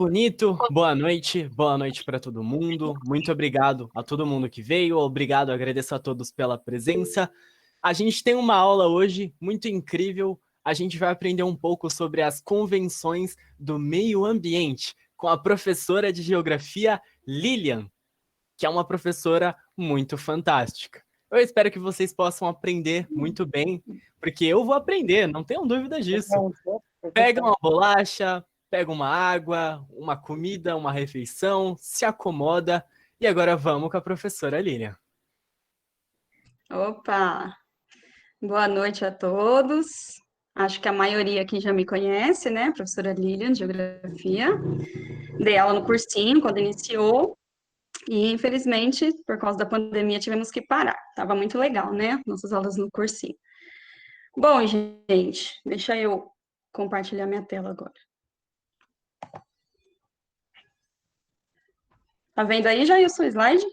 Bonito, boa noite para todo mundo. Muito obrigado a todo mundo que veio, obrigado, agradeço a todos pela presença. A gente tem uma aula hoje muito incrível. A gente vai aprender um pouco sobre as convenções do meio ambiente com a professora de geografia Lilian, que é uma professora muito fantástica. Eu espero que vocês possam aprender muito bem, porque eu vou aprender, não tenham dúvida disso. Pega uma bolacha, pega uma água, uma comida, uma refeição, se acomoda e agora vamos com a professora Lilian. Opa! Boa noite a todos. Acho que a maioria aqui já me conhece, né? Professora Lilian, de Geografia. Dei aula no cursinho quando iniciou e, infelizmente, por causa da pandemia, tivemos que parar. Tava muito legal, né? Nossas aulas no cursinho. Bom, gente, deixa eu compartilhar minha tela agora. Tá vendo aí já o seu slide?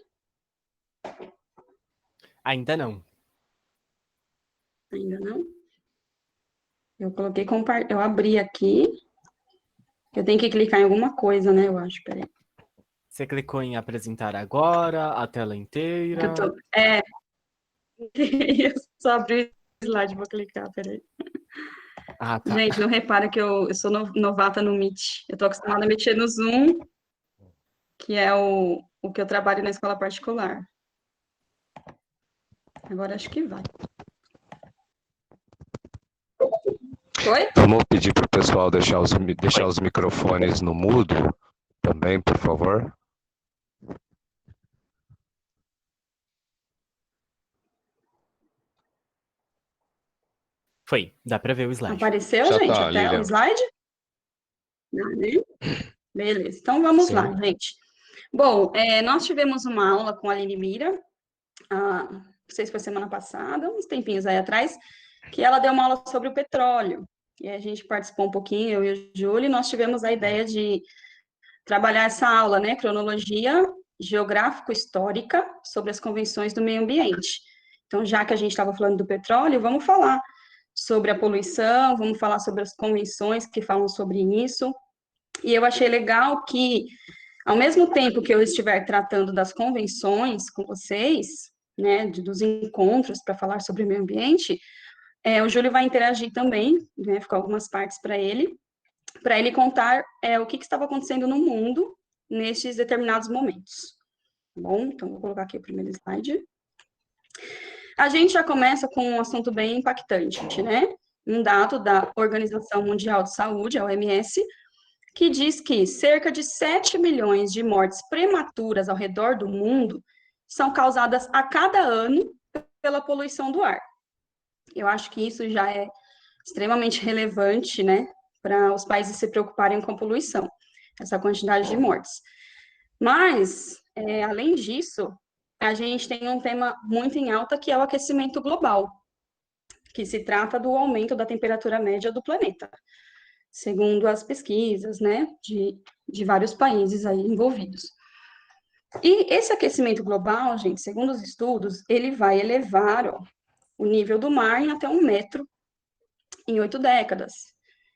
Ainda não. Ainda não? Eu coloquei eu abri aqui. Eu tenho que clicar em alguma coisa, né? Eu acho, peraí. Você clicou em apresentar agora, a tela inteira. Eu só abri o slide, vou clicar, peraí. Ah, tá. Gente, não repara que eu sou novata no Meet. Eu tô acostumada a mexer no Zoom, que é o que eu trabalho na escola particular. Agora acho que vai. Foi? Vamos pedir para o pessoal deixar os microfones no mudo também, por favor. Foi, dá para ver o slide. Apareceu, Já gente, tá, até Lilian. o slide? Não, né? Beleza, então vamos lá, gente. Bom, nós tivemos uma aula com a Aline Mira, não sei se foi semana passada, uns tempinhos aí atrás, que ela deu uma aula sobre o petróleo. E a gente participou um pouquinho, eu e o Júlio, e nós tivemos a ideia de trabalhar essa aula, né, cronologia geográfico-histórica sobre as convenções do meio ambiente. Então, já que a gente estava falando do petróleo, vamos falar sobre a poluição, vamos falar sobre as convenções que falam sobre isso. E eu achei legal que, ao mesmo tempo que eu estiver tratando das convenções com vocês, né, dos encontros para falar sobre o meio ambiente, o Júlio vai interagir também, né, ficar algumas partes para ele contar o que estava acontecendo no mundo nesses determinados momentos. Tá bom? Então, vou colocar aqui o primeiro slide. A gente já começa com um assunto bem impactante, né? Um dado da Organização Mundial de Saúde, a OMS, que diz que cerca de 7 milhões de mortes prematuras ao redor do mundo são causadas a cada ano pela poluição do ar. Eu acho que isso já é extremamente relevante, né, para os países se preocuparem com a poluição, essa quantidade de mortes. Mas, além disso, a gente tem um tema muito em alta, que é o aquecimento global, que se trata do aumento da temperatura média do planeta, segundo as pesquisas, né, de vários países aí envolvidos. E esse aquecimento global, gente, segundo os estudos, ele vai elevar o nível do mar em até 1 metro em 8 décadas,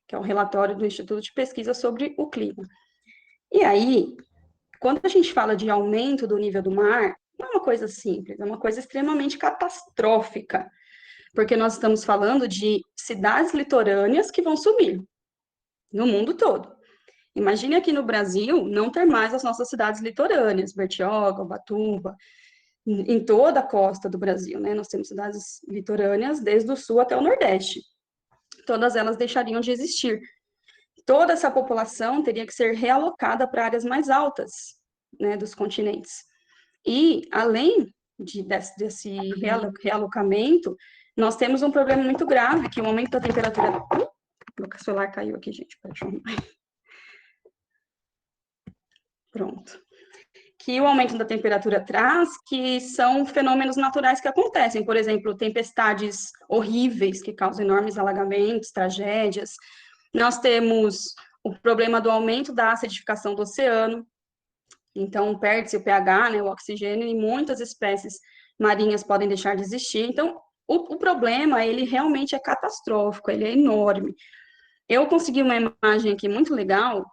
que é um relatório do Instituto de Pesquisa sobre o Clima. E aí, quando a gente fala de aumento do nível do mar, não é uma coisa simples, é uma coisa extremamente catastrófica, porque nós estamos falando de cidades litorâneas que vão sumir no mundo todo. Imagine aqui no Brasil não ter mais as nossas cidades litorâneas, Bertioga, Ubatuba, em toda a costa do Brasil, né? Nós temos cidades litorâneas desde o sul até o nordeste. Todas elas deixariam de existir. Toda essa população teria que ser realocada para áreas mais altas, né, dos continentes. E, além desse realocamento, nós temos um problema muito grave, que é o aumento da temperatura... Meu celular caiu aqui, gente, deixa eu arrumar. Pronto. Que o aumento da temperatura traz, que são fenômenos naturais que acontecem, por exemplo, tempestades horríveis que causam enormes alagamentos, tragédias. Nós temos o problema do aumento da acidificação do oceano, então perde-se o pH, né, o oxigênio, e muitas espécies marinhas podem deixar de existir. Então, o problema, ele realmente é catastrófico, ele é enorme. Eu consegui uma imagem aqui muito legal,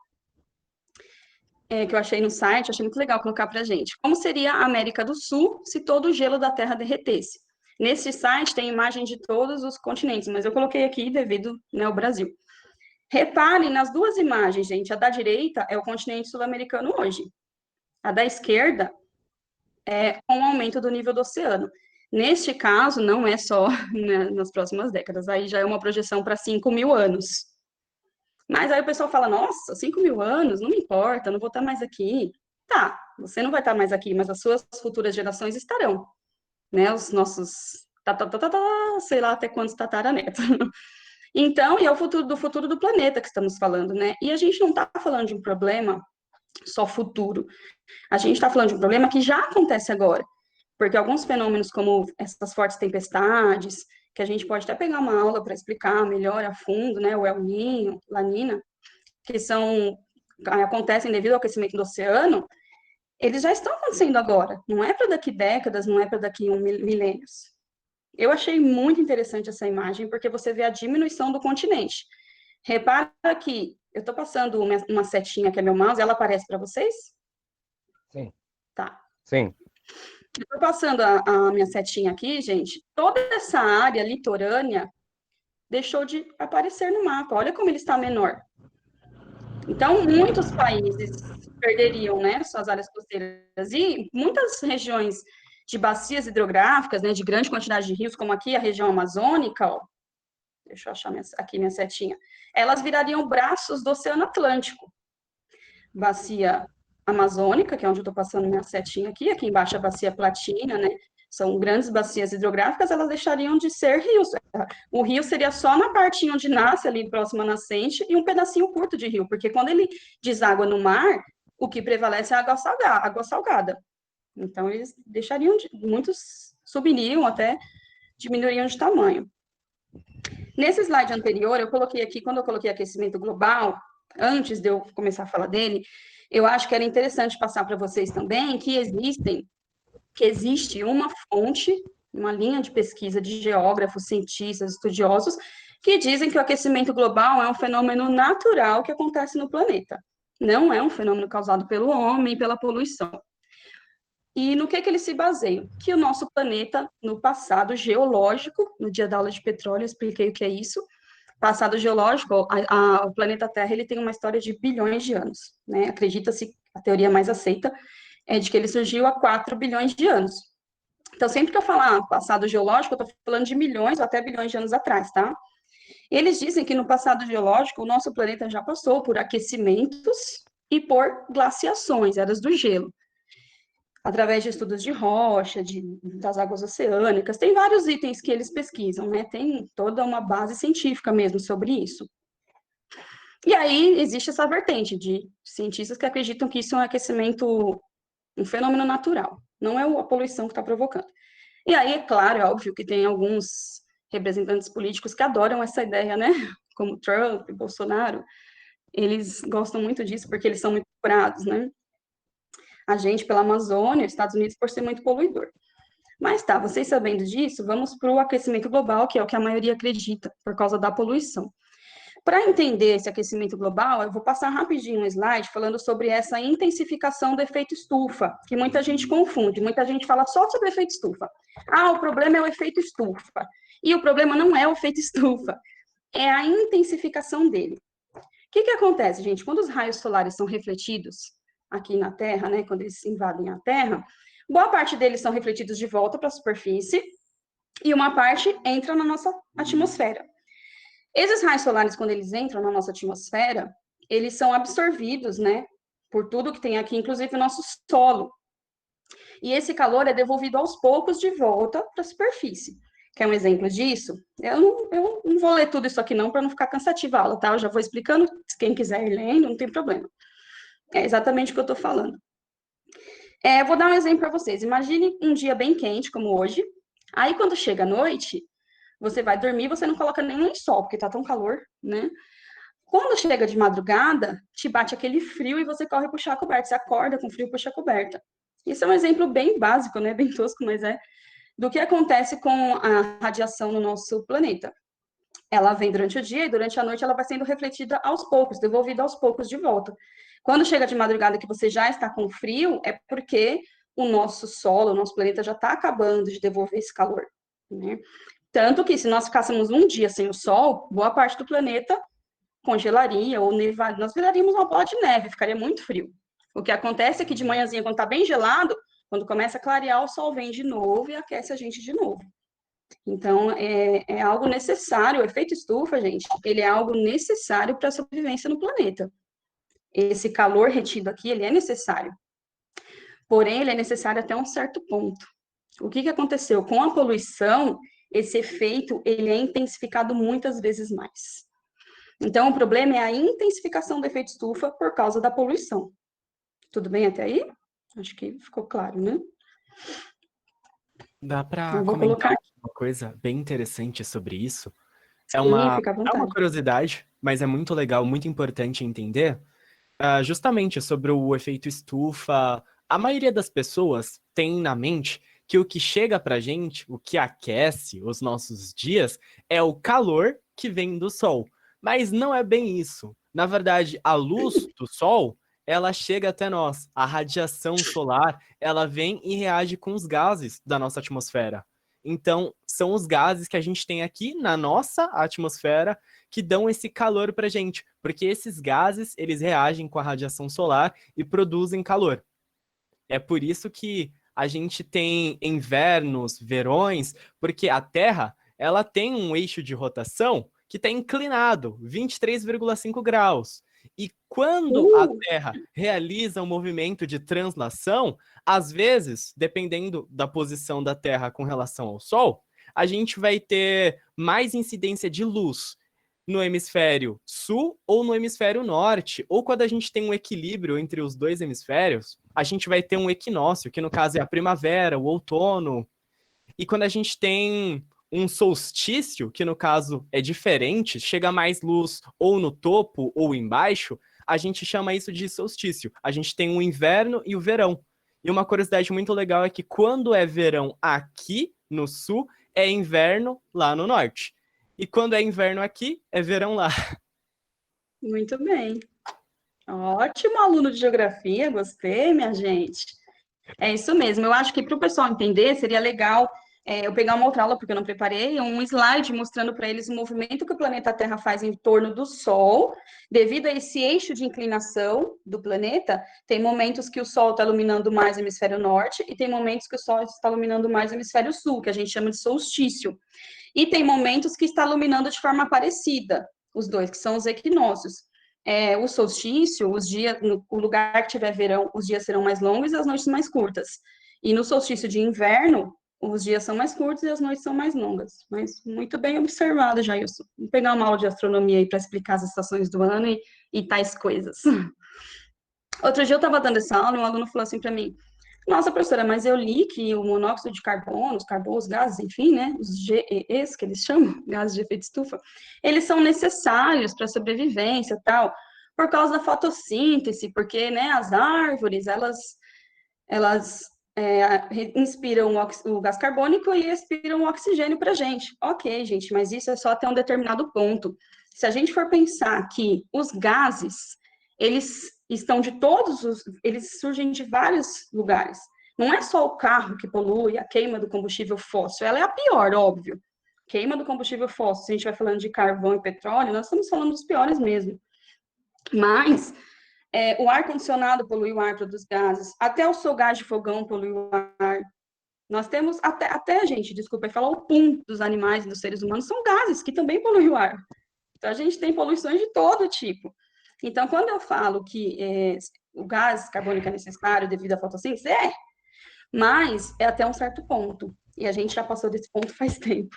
que eu achei no site, achei muito legal colocar para a gente. Como seria a América do Sul se todo o gelo da Terra derretesse? Nesse site tem imagem de todos os continentes, mas eu coloquei aqui devido, né, ao Brasil. Reparem nas duas imagens, gente. A da direita é o continente sul-americano hoje. A da esquerda é com o aumento do nível do oceano. Neste caso, não é só né, nas próximas décadas, aí já é uma projeção para 5.000 anos. Mas aí o pessoal fala, nossa, 5.000 anos, não me importa, não vou estar mais aqui. Tá, você não vai estar mais aqui, mas as suas futuras gerações estarão, né? Os nossos, sei lá até quantos tataranetos. Então, e é o futuro do planeta que estamos falando, né? E a gente não está falando de um problema só futuro. A gente está falando de um problema que já acontece agora. Porque alguns fenômenos, como essas fortes tempestades, que a gente pode até pegar uma aula para explicar melhor a fundo, né? O El Niño, La Nina, que acontecem devido ao aquecimento do oceano, eles já estão acontecendo agora. Não é para daqui décadas, não é para daqui milênios. Eu achei muito interessante essa imagem, porque você vê a diminuição do continente. Repara que eu estou passando uma setinha que é meu mouse, ela aparece para vocês? Sim. Tá. Sim. Eu estou passando a minha setinha aqui, gente. Toda essa área litorânea deixou de aparecer no mapa. Olha como ele está menor. Então, muitos países perderiam, né, suas áreas costeiras. E muitas regiões de bacias hidrográficas, né, de grande quantidade de rios, como aqui a região amazônica, ó, deixa eu achar aqui minha setinha, elas virariam braços do Oceano Atlântico. Bacia amazônica, que é onde eu estou passando minha setinha aqui embaixo a bacia platina, né? São grandes bacias hidrográficas, elas deixariam de ser rios. O rio seria só na parte onde nasce, ali próxima à nascente, e um pedacinho curto de rio, porque quando ele deságua no mar, o que prevalece é a água salgada. Então, eles deixariam, muitos subiriam até diminuiriam de tamanho. Nesse slide anterior, eu coloquei aqui, quando eu coloquei aquecimento global, antes de eu começar a falar dele, eu acho que era interessante passar para vocês também que existe uma fonte, uma linha de pesquisa de geógrafos, cientistas, estudiosos, que dizem que o aquecimento global é um fenômeno natural que acontece no planeta. Não é um fenômeno causado pelo homem, pela poluição. E no que ele se baseia? Que o nosso planeta, no passado geológico, no dia da aula de petróleo, eu expliquei o que é isso. Passado geológico, o planeta Terra ele tem uma história de bilhões de anos. Né? Acredita-se, a teoria mais aceita, é de que ele surgiu há 4 bilhões de anos. Então, sempre que eu falar passado geológico, eu estou falando de milhões ou até bilhões de anos atrás, tá? Eles dizem que no passado geológico, o nosso planeta já passou por aquecimentos e por glaciações, eras do gelo. Através de estudos de rocha, das águas oceânicas, tem vários itens que eles pesquisam, né? Tem toda uma base científica mesmo sobre isso. E aí existe essa vertente de cientistas que acreditam que isso é um aquecimento, um fenômeno natural, não é a poluição que está provocando. E aí, é claro, é óbvio que tem alguns representantes políticos que adoram essa ideia, né? Como Trump, Bolsonaro, eles gostam muito disso porque eles são muito curados, né? A gente pela Amazônia, os Estados Unidos por ser muito poluidor. Mas tá, vocês sabendo disso, vamos para o aquecimento global, que é o que a maioria acredita, por causa da poluição. Para entender esse aquecimento global, eu vou passar rapidinho um slide falando sobre essa intensificação do efeito estufa, que muita gente confunde, muita gente fala só sobre o efeito estufa. Ah, o problema é o efeito estufa. E o problema não é o efeito estufa, é a intensificação dele. O que acontece, gente? Quando os raios solares são refletidos aqui na Terra, né, quando eles invadem a Terra, boa parte deles são refletidos de volta para a superfície e uma parte entra na nossa atmosfera. Esses raios solares, quando eles entram na nossa atmosfera, eles são absorvidos, né, por tudo que tem aqui, inclusive o nosso solo. E esse calor é devolvido aos poucos de volta para a superfície. Quer um exemplo disso? Eu não vou ler tudo isso aqui não, para não ficar cansativa a aula, tá? Eu já vou explicando, quem quiser ir lendo, não tem problema. É exatamente o que eu estou falando. Eu vou dar um exemplo para vocês. Imagine um dia bem quente, como hoje. Aí, quando chega a noite, você vai dormir, você não coloca nem lençol, porque tá tão calor, né? Quando chega de madrugada, te bate aquele frio e você corre puxar a coberta. Você acorda com frio e puxa a coberta. Isso é um exemplo bem básico, né? Bem tosco, mas é do que acontece com a radiação no nosso planeta. Ela vem durante o dia e durante a noite ela vai sendo refletida aos poucos, devolvida aos poucos de volta. Quando chega de madrugada que você já está com frio, é porque o nosso solo, o nosso planeta já está acabando de devolver esse calor, né? Tanto que se nós ficássemos um dia sem o sol, boa parte do planeta congelaria ou nevaria, nós viraríamos uma bola de neve, ficaria muito frio. O que acontece é que de manhãzinha, quando está bem gelado, quando começa a clarear, o sol vem de novo e aquece a gente de novo. Então, é algo necessário, o efeito estufa, gente, ele é algo necessário para a sobrevivência no planeta. Esse calor retido aqui, ele é necessário. Porém, ele é necessário até um certo ponto. O que aconteceu? Com a poluição, esse efeito, ele é intensificado muitas vezes mais. Então, o problema é a intensificação do efeito estufa por causa da poluição. Tudo bem até aí? Acho que ficou claro, né? Dá para Eu vou comentar colocar uma coisa bem interessante sobre isso? aqui, fica à É uma vontade. curiosidade, mas é muito legal, muito importante entender, justamente sobre o efeito estufa. A maioria das pessoas tem na mente que o que chega pra gente, o que aquece os nossos dias, é o calor que vem do sol. Mas não é bem isso. Na verdade, a luz do sol, ela chega até nós. A radiação solar, ela vem e reage com os gases da nossa atmosfera. Então, são os gases que a gente tem aqui na nossa atmosfera que dão esse calor pra gente, porque esses gases, eles reagem com a radiação solar e produzem calor. É por isso que a gente tem invernos, verões, porque a Terra, ela tem um eixo de rotação que está inclinado, 23,5 graus. E quando a Uh, Terra realiza um movimento de translação, às vezes, dependendo da posição da Terra com relação ao Sol, a gente vai ter mais incidência de luz no hemisfério sul ou no hemisfério norte, ou quando a gente tem um equilíbrio entre os dois hemisférios, a gente vai ter um equinócio, que no caso é a primavera, o outono. E quando a gente tem um solstício, que no caso é diferente, chega mais luz ou no topo ou embaixo, a gente chama isso de solstício. A gente tem o inverno e o verão. E uma curiosidade muito legal é que quando é verão aqui no sul, é inverno lá no norte. E quando é inverno aqui, é verão lá. muito bem. Ótimo aluno de geografia, gostei, minha gente. É isso mesmo. Eu acho que para o pessoal entender, seria legal eu pegar uma outra aula, porque eu não preparei, um slide mostrando para eles o movimento que o planeta Terra faz em torno do Sol. Devido a esse eixo de inclinação do planeta, tem momentos que o Sol está iluminando mais o hemisfério norte e tem momentos que o Sol está iluminando mais o hemisfério sul, que a gente chama de solstício. E tem momentos que está iluminando de forma parecida, os dois, que são os equinócios. O solstício, os dias, o lugar que tiver verão, os dias serão mais longos e as noites mais curtas. E no solstício de inverno, os dias são mais curtos e as noites são mais longas. Mas muito bem observado, Jailson. Vou pegar uma aula de astronomia aí para explicar as estações do ano e tais coisas. Outro dia eu estava dando essa aula e um aluno falou assim para mim: nossa, professora, mas eu li que o monóxido de carbono, os carbonos, os gases, enfim, né, os GEs, que eles chamam, gases de efeito estufa, eles são necessários para a sobrevivência e tal, por causa da fotossíntese, porque, né, as árvores, elas inspiram o gás carbônico e expiram o oxigênio para a gente. Ok, gente, mas isso é só até um determinado ponto. Se a gente for pensar que os gases, eles estão de eles surgem de vários lugares. Não é só o carro que polui, a queima do combustível fóssil, ela é a pior, óbvio. Queima do combustível fóssil, se a gente vai falando de carvão e petróleo, nós estamos falando dos piores mesmo. Mas o ar-condicionado polui o ar, produz gases, até o seu gás de fogão polui o ar. Nós temos, até gente, desculpa, falar o pum dos animais e dos seres humanos, são gases que também poluem o ar. Então, a gente tem poluições de todo tipo. Então, quando eu falo que o gás carbônico é necessário devido à fotossíntese, mas é até um certo ponto. E a gente já passou desse ponto faz tempo.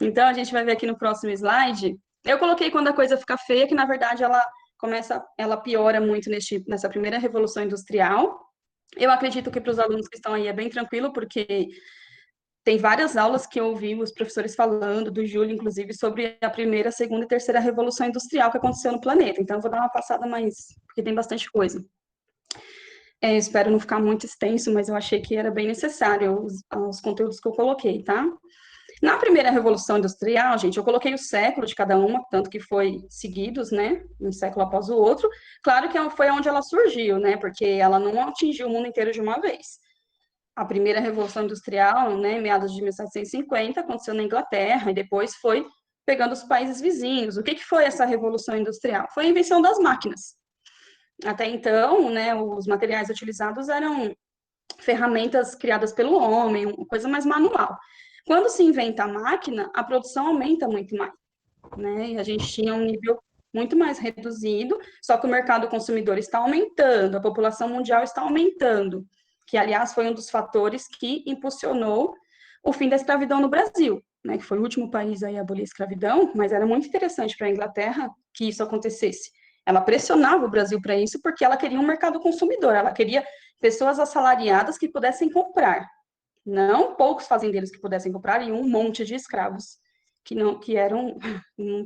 Então, a gente vai ver aqui no próximo slide. Eu coloquei quando a coisa fica feia, que na verdade ela piora muito nessa primeira revolução industrial. Eu acredito que para os alunos que estão aí é bem tranquilo, porque tem várias aulas que eu ouvi os professores falando, do Júlio, inclusive, sobre a primeira, segunda e terceira revolução industrial que aconteceu no planeta. Então, eu vou dar uma passada mais, porque tem bastante coisa. Espero não ficar muito extenso, mas eu achei que era bem necessário os conteúdos que eu coloquei, tá? Na primeira Revolução Industrial, gente, eu coloquei o século de cada uma, tanto que foi seguidos, né, um século após o outro. Claro que foi onde ela surgiu, né, porque ela não atingiu o mundo inteiro de uma vez. A primeira Revolução Industrial, né, em meados de 1750, aconteceu na Inglaterra e depois foi pegando os países vizinhos. O que foi essa Revolução Industrial? Foi a invenção das máquinas. Até então, né, os materiais utilizados eram ferramentas criadas pelo homem, uma coisa mais manual. Quando se inventa a máquina, a produção aumenta muito mais, né? E a gente tinha um nível muito mais reduzido, só que o mercado consumidor está aumentando, a população mundial está aumentando, que, aliás, foi um dos fatores que impulsionou o fim da escravidão no Brasil, né? Que foi o último país a abolir a escravidão, mas era muito interessante para a Inglaterra que isso acontecesse. Ela pressionava o Brasil para isso porque ela queria um mercado consumidor, ela queria pessoas assalariadas que pudessem comprar, não poucos fazendeiros que pudessem comprar e um monte de escravos que não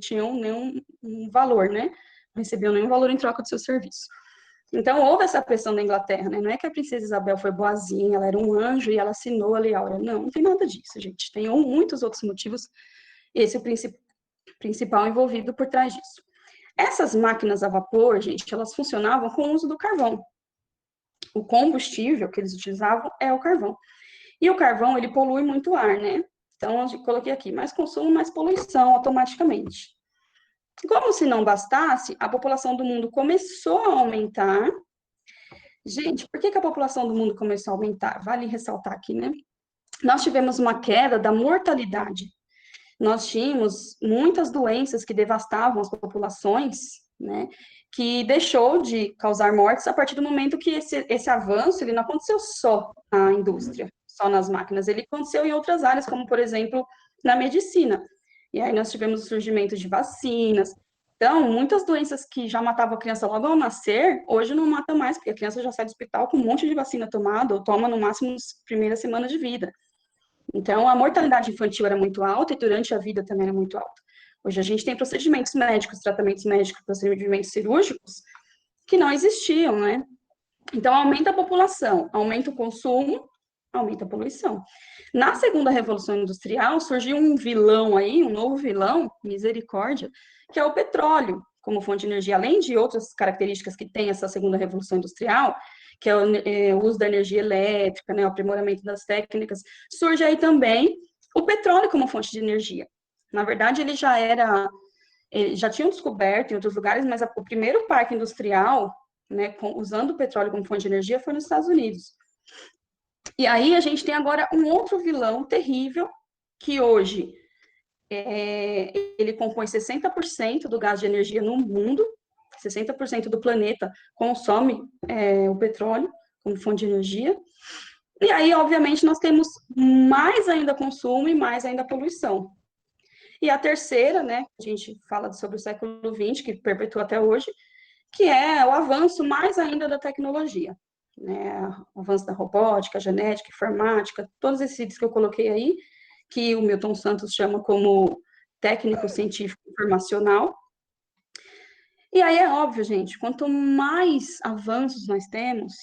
tinham nenhum valor, né? Não recebiam nenhum valor em troca do seu serviço. Então, houve essa pressão da Inglaterra, né? Não é que a princesa Isabel foi boazinha, ela era um anjo e ela assinou a Lei Áurea. Não, não tem nada disso, gente. Tem muitos outros motivos, esse é o principal envolvido por trás disso. Essas máquinas a vapor, gente, elas funcionavam com o uso do carvão. O combustível que eles utilizavam é o carvão. E o carvão, ele polui muito o ar, né? Então, eu coloquei aqui, mais consumo, mais poluição automaticamente. Como se não bastasse, a população do mundo começou a aumentar. Gente, por que a população do mundo começou a aumentar? Vale ressaltar aqui, né? Nós tivemos uma queda da mortalidade. Nós tínhamos muitas doenças que devastavam as populações, né? Que deixou de causar mortes a partir do momento que esse avanço ele não aconteceu só na indústria, só nas máquinas, ele aconteceu em outras áreas, como, por exemplo, na medicina. E aí nós tivemos o surgimento de vacinas. Então, muitas doenças que já matavam a criança logo ao nascer, hoje não matam mais, porque a criança já sai do hospital com um monte de vacina tomada, ou toma no máximo nas primeiras semanas de vida. Então, a mortalidade infantil era muito alta e durante a vida também era muito alta. Hoje a gente tem procedimentos médicos, tratamentos médicos, procedimentos cirúrgicos que não existiam, né? Então, aumenta a população, aumenta o consumo, aumenta a poluição. Na segunda Revolução Industrial, surgiu um vilão aí, um novo vilão, misericórdia, que é o petróleo, como fonte de energia, além de outras características que tem essa segunda Revolução Industrial, que é o uso da energia elétrica, né, o aprimoramento das técnicas, surge aí também o petróleo como fonte de energia. Na verdade, ele já tinham descoberto em outros lugares, mas o primeiro parque industrial, né, usando o petróleo como fonte de energia, foi nos Estados Unidos. E aí a gente tem agora um outro vilão terrível, que hoje ele compõe 60% do gás de energia no mundo, 60% do planeta consome o petróleo como fonte de energia. E aí, obviamente, nós temos mais ainda consumo e mais ainda poluição. E a terceira, né, a gente fala sobre o século XX, que perpetua até hoje, que é o avanço mais ainda da tecnologia. Né, o avanço da robótica, genética, informática, todos esses itens que eu coloquei aí, que o Milton Santos chama como técnico científico informacional. E aí é óbvio, gente, quanto mais avanços nós temos,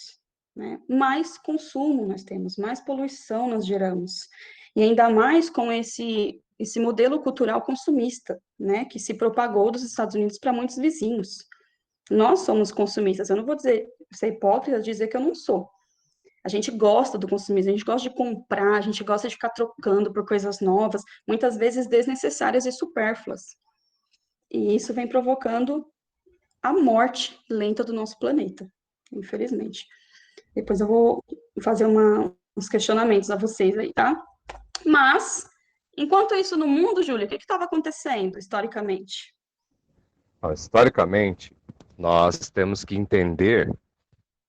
né, mais consumo nós temos, mais poluição nós geramos. E ainda mais com esse modelo cultural consumista, né, que se propagou dos Estados Unidos para muitos vizinhos. Nós somos consumistas, eu não vou ser hipócrita dizer que eu não sou. A gente gosta do consumismo, a gente gosta de comprar, a gente gosta de ficar trocando por coisas novas, muitas vezes desnecessárias e supérfluas. E isso vem provocando a morte lenta do nosso planeta, infelizmente. Depois eu vou fazer uns questionamentos a vocês aí, tá? Mas, enquanto isso no mundo, Júlia, o que estava acontecendo historicamente? Historicamente, nós temos que entender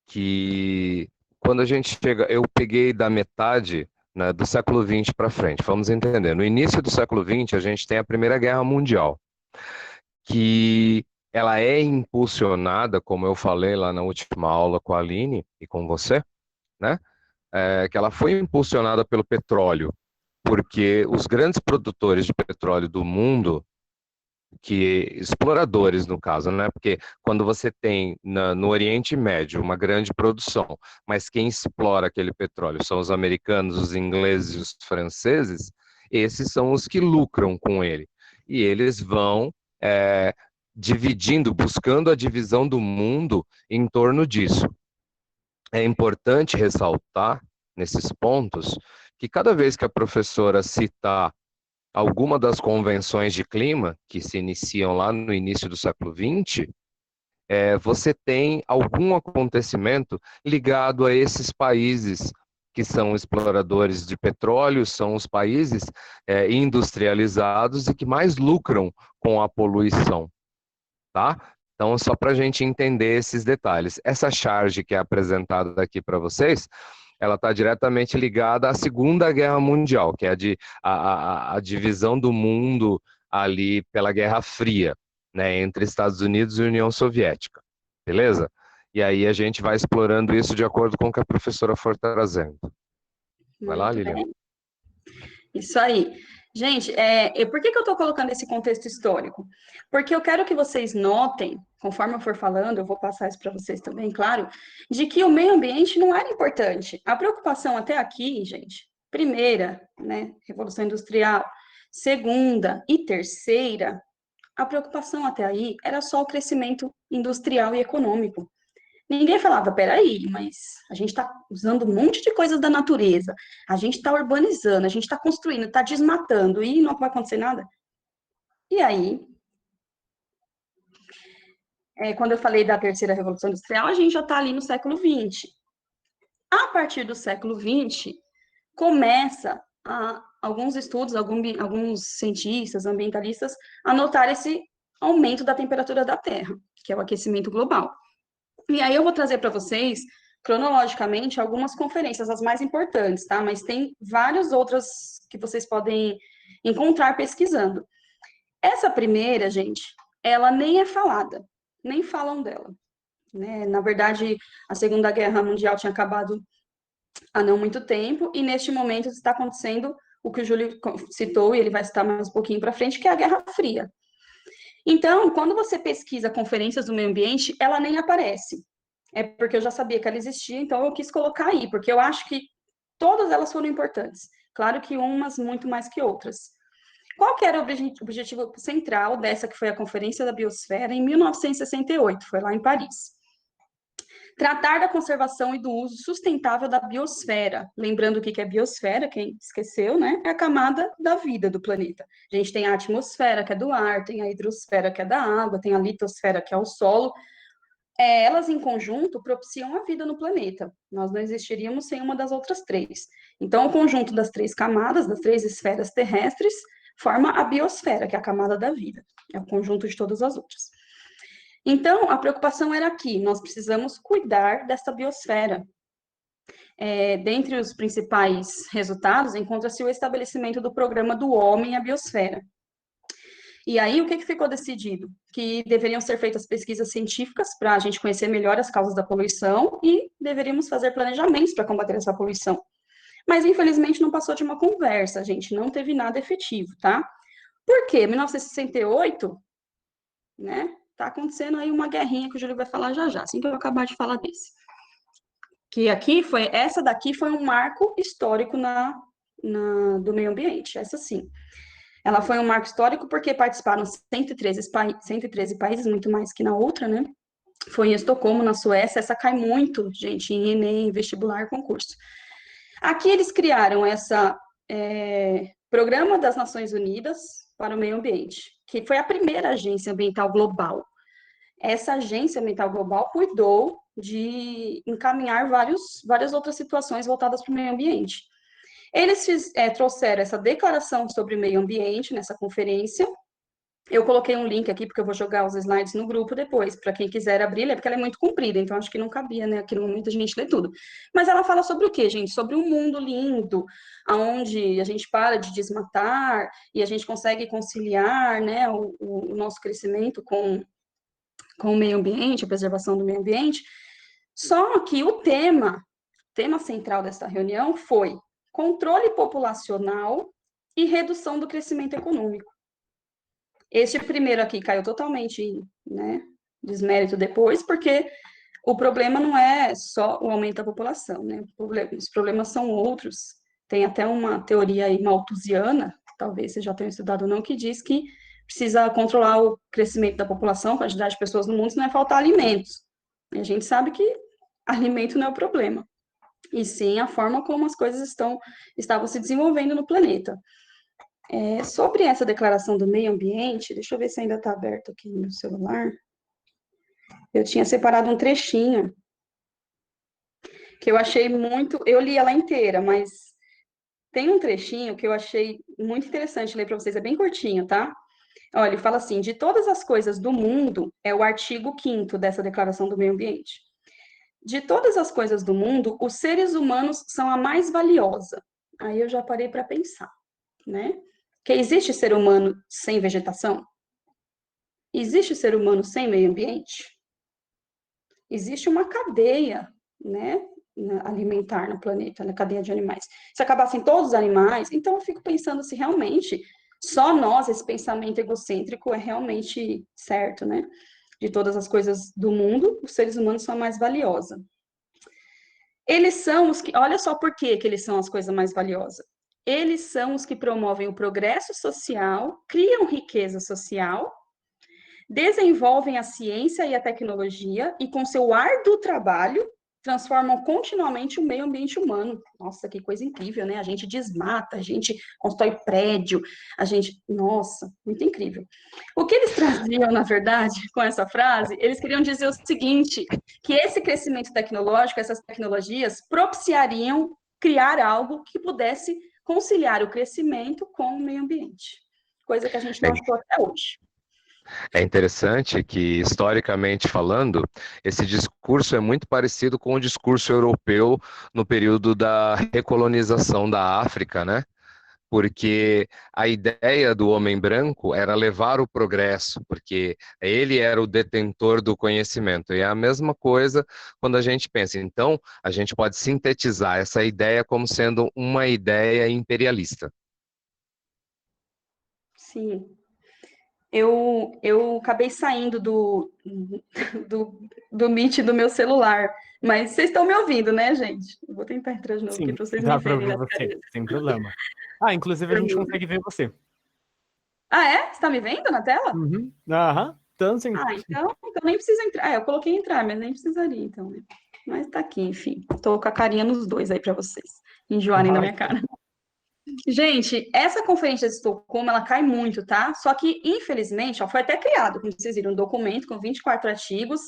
que quando a gente chega, eu peguei da metade, né, do século XX para frente, vamos entender. No início do século XX, a gente tem a Primeira Guerra Mundial, que ela é impulsionada, como eu falei lá na última aula com a Aline e com você, né? Que ela foi impulsionada pelo petróleo, porque os grandes produtores de petróleo do mundo, exploradores no caso, né? Porque quando você tem no Oriente Médio uma grande produção, mas quem explora aquele petróleo são os americanos, os ingleses e os franceses, Esses são os que lucram com ele. E eles vão dividindo, buscando a divisão do mundo em torno disso. É importante ressaltar, nesses pontos, que cada vez que a professora citar alguma das convenções de clima, que se iniciam lá no início do século XX, você tem algum acontecimento ligado a esses países que são exploradores de petróleo, são os países industrializados e que mais lucram com a poluição, tá? Então, só para a gente entender esses detalhes. Essa charge que é apresentada aqui para vocês, ela está diretamente ligada à Segunda Guerra Mundial, que é a divisão do mundo ali pela Guerra Fria, né, entre Estados Unidos e União Soviética, beleza? E aí a gente vai explorando isso de acordo com o que a professora for trazendo. Vai lá, Lilian. Isso aí. Gente, por que eu estou colocando esse contexto histórico? Porque eu quero que vocês notem, conforme eu for falando, eu vou passar isso para vocês também, claro, de que o meio ambiente não era importante. A preocupação até aqui, gente, primeira, né, Revolução Industrial, segunda e terceira, a preocupação até aí era só o crescimento industrial e econômico. Ninguém falava, peraí, mas a gente está usando um monte de coisas da natureza, a gente está urbanizando, a gente está construindo, está desmatando e não vai acontecer nada. E aí, quando eu falei da terceira revolução industrial, a gente já está ali no século XX. A partir do século XX, começa alguns estudos, alguns cientistas, ambientalistas, a notar esse aumento da temperatura da Terra, que é o aquecimento global. E aí eu vou trazer para vocês, cronologicamente, algumas conferências, as mais importantes, tá? Mas tem várias outras que vocês podem encontrar pesquisando. Essa primeira, gente, ela nem é falada, nem falam dela, né? Na verdade, a Segunda Guerra Mundial tinha acabado há não muito tempo, e neste momento está acontecendo o que o Júlio citou, e ele vai citar mais um pouquinho para frente, que é a Guerra Fria. Então, quando você pesquisa conferências do meio ambiente, ela nem aparece. É porque eu já sabia que ela existia, então eu quis colocar aí, porque eu acho que todas elas foram importantes. Claro que umas muito mais que outras. Qual que era o objetivo central dessa que foi a Conferência da Biosfera em 1968? Foi lá em Paris. Tratar da conservação e do uso sustentável da biosfera. Lembrando o que é biosfera, quem esqueceu, né? É a camada da vida do planeta. A gente tem a atmosfera, que é do ar, tem a hidrosfera, que é da água, tem a litosfera, que é o solo. Elas, em conjunto, propiciam a vida no planeta. Nós não existiríamos sem uma das outras três. Então, o conjunto das três camadas, das três esferas terrestres, forma a biosfera, que é a camada da vida. É o conjunto de todas as outras. Então, a preocupação era aqui, nós precisamos cuidar desta biosfera. Dentre os principais resultados, encontra-se o estabelecimento do programa do homem à biosfera. E aí, o que ficou decidido? Que deveriam ser feitas pesquisas científicas para a gente conhecer melhor as causas da poluição e deveríamos fazer planejamentos para combater essa poluição. Mas, infelizmente, não passou de uma conversa, gente, não teve nada efetivo, tá? Por quê? 1968, né? Tá acontecendo aí uma guerrinha que o Júlio vai falar já já, assim que eu acabar de falar desse. Que aqui essa daqui foi um marco histórico do meio ambiente, essa sim. Ela foi um marco histórico porque participaram 113 países, muito mais que na outra, né? Foi em Estocolmo, na Suécia. Essa cai muito, gente, em Enem, vestibular, concurso. Aqui eles criaram Programa das Nações Unidas para o Meio Ambiente, que foi a primeira agência ambiental global. Essa agência ambiental global cuidou de encaminhar várias outras situações voltadas para o meio ambiente. Eles trouxeram essa declaração sobre o meio ambiente nessa conferência. Eu coloquei um link aqui, porque eu vou jogar os slides no grupo depois, para quem quiser abrir, porque ela é muito comprida, então acho que não cabia, né? Aqui no momento a gente lê tudo. Mas ela fala sobre o quê, gente? Sobre um mundo lindo, onde a gente para de desmatar e a gente consegue conciliar, né, o nosso crescimento com o meio ambiente, a preservação do meio ambiente. Só que o tema central dessa reunião foi controle populacional e redução do crescimento econômico. Este primeiro aqui caiu totalmente, né, desmérito depois, porque o problema não é só o aumento da população, né? Os problemas são outros, Tem até uma teoria aí malthusiana, talvez vocês já tenham estudado ou não, que diz que precisa controlar o crescimento da população, a quantidade de pessoas no mundo, se não é faltar alimentos. E a gente sabe que alimento não é o problema, e sim a forma como as coisas estavam se desenvolvendo no planeta. Sobre essa declaração do meio ambiente, deixa eu ver se ainda está aberto aqui no meu celular. Eu tinha separado um trechinho que eu achei muito. Eu li ela inteira, mas tem um trechinho que eu achei muito interessante ler para vocês, é bem curtinho, tá? Olha, ele fala assim: de todas as coisas do mundo, é o artigo 5º dessa Declaração do Meio Ambiente. De todas as coisas do mundo, os seres humanos são a mais valiosa. Aí eu já parei para pensar, né? Que existe ser humano sem vegetação? Existe ser humano sem meio ambiente? Existe uma cadeia, né, alimentar no planeta, na cadeia de animais. Se acabassem todos os animais, então eu fico pensando se realmente só nós, esse pensamento egocêntrico é realmente certo, né? De todas as coisas do mundo, os seres humanos são a mais valiosa. Eles são os que, olha só por que eles são as coisas mais valiosas. Eles são os que promovem o progresso social, criam riqueza social, desenvolvem a ciência e a tecnologia e, com seu árduo trabalho, transformam continuamente o meio ambiente humano. Nossa, que coisa incrível, né? A gente desmata, a gente constrói prédio, a gente... Nossa, muito incrível. O que eles traziam, na verdade, com essa frase, eles queriam dizer o seguinte, que esse crescimento tecnológico, essas tecnologias, propiciariam criar algo que pudesse conciliar o crescimento com o meio ambiente. Coisa que a gente não achou até hoje. É interessante que, historicamente falando, esse discurso é muito parecido com o discurso europeu no período da recolonização da África, né? Porque a ideia do homem branco era levar o progresso, porque ele era o detentor do conhecimento. E é a mesma coisa quando a gente pensa. Então, a gente pode sintetizar essa ideia como sendo uma ideia imperialista. Sim. Eu acabei saindo do Meet do meu celular, mas vocês estão me ouvindo, né, gente? Eu vou tentar entrar de novo aqui Sim, para vocês me dá para verem ouvir na você, tela. sem problema. Ah, inclusive a gente consegue ver você. Ah, é? Você está me vendo na tela? Uhum. Aham, então sim. Ah, então nem precisa entrar. Eu coloquei entrar, mas nem precisaria, então, né? Mas tá aqui, enfim. Tô com a carinha nos dois aí para vocês enjoarem da minha cara. Gente, essa conferência de Estocolmo, ela cai muito, tá? Só que, infelizmente, ó, foi até criado, como vocês viram, um documento com 24 artigos,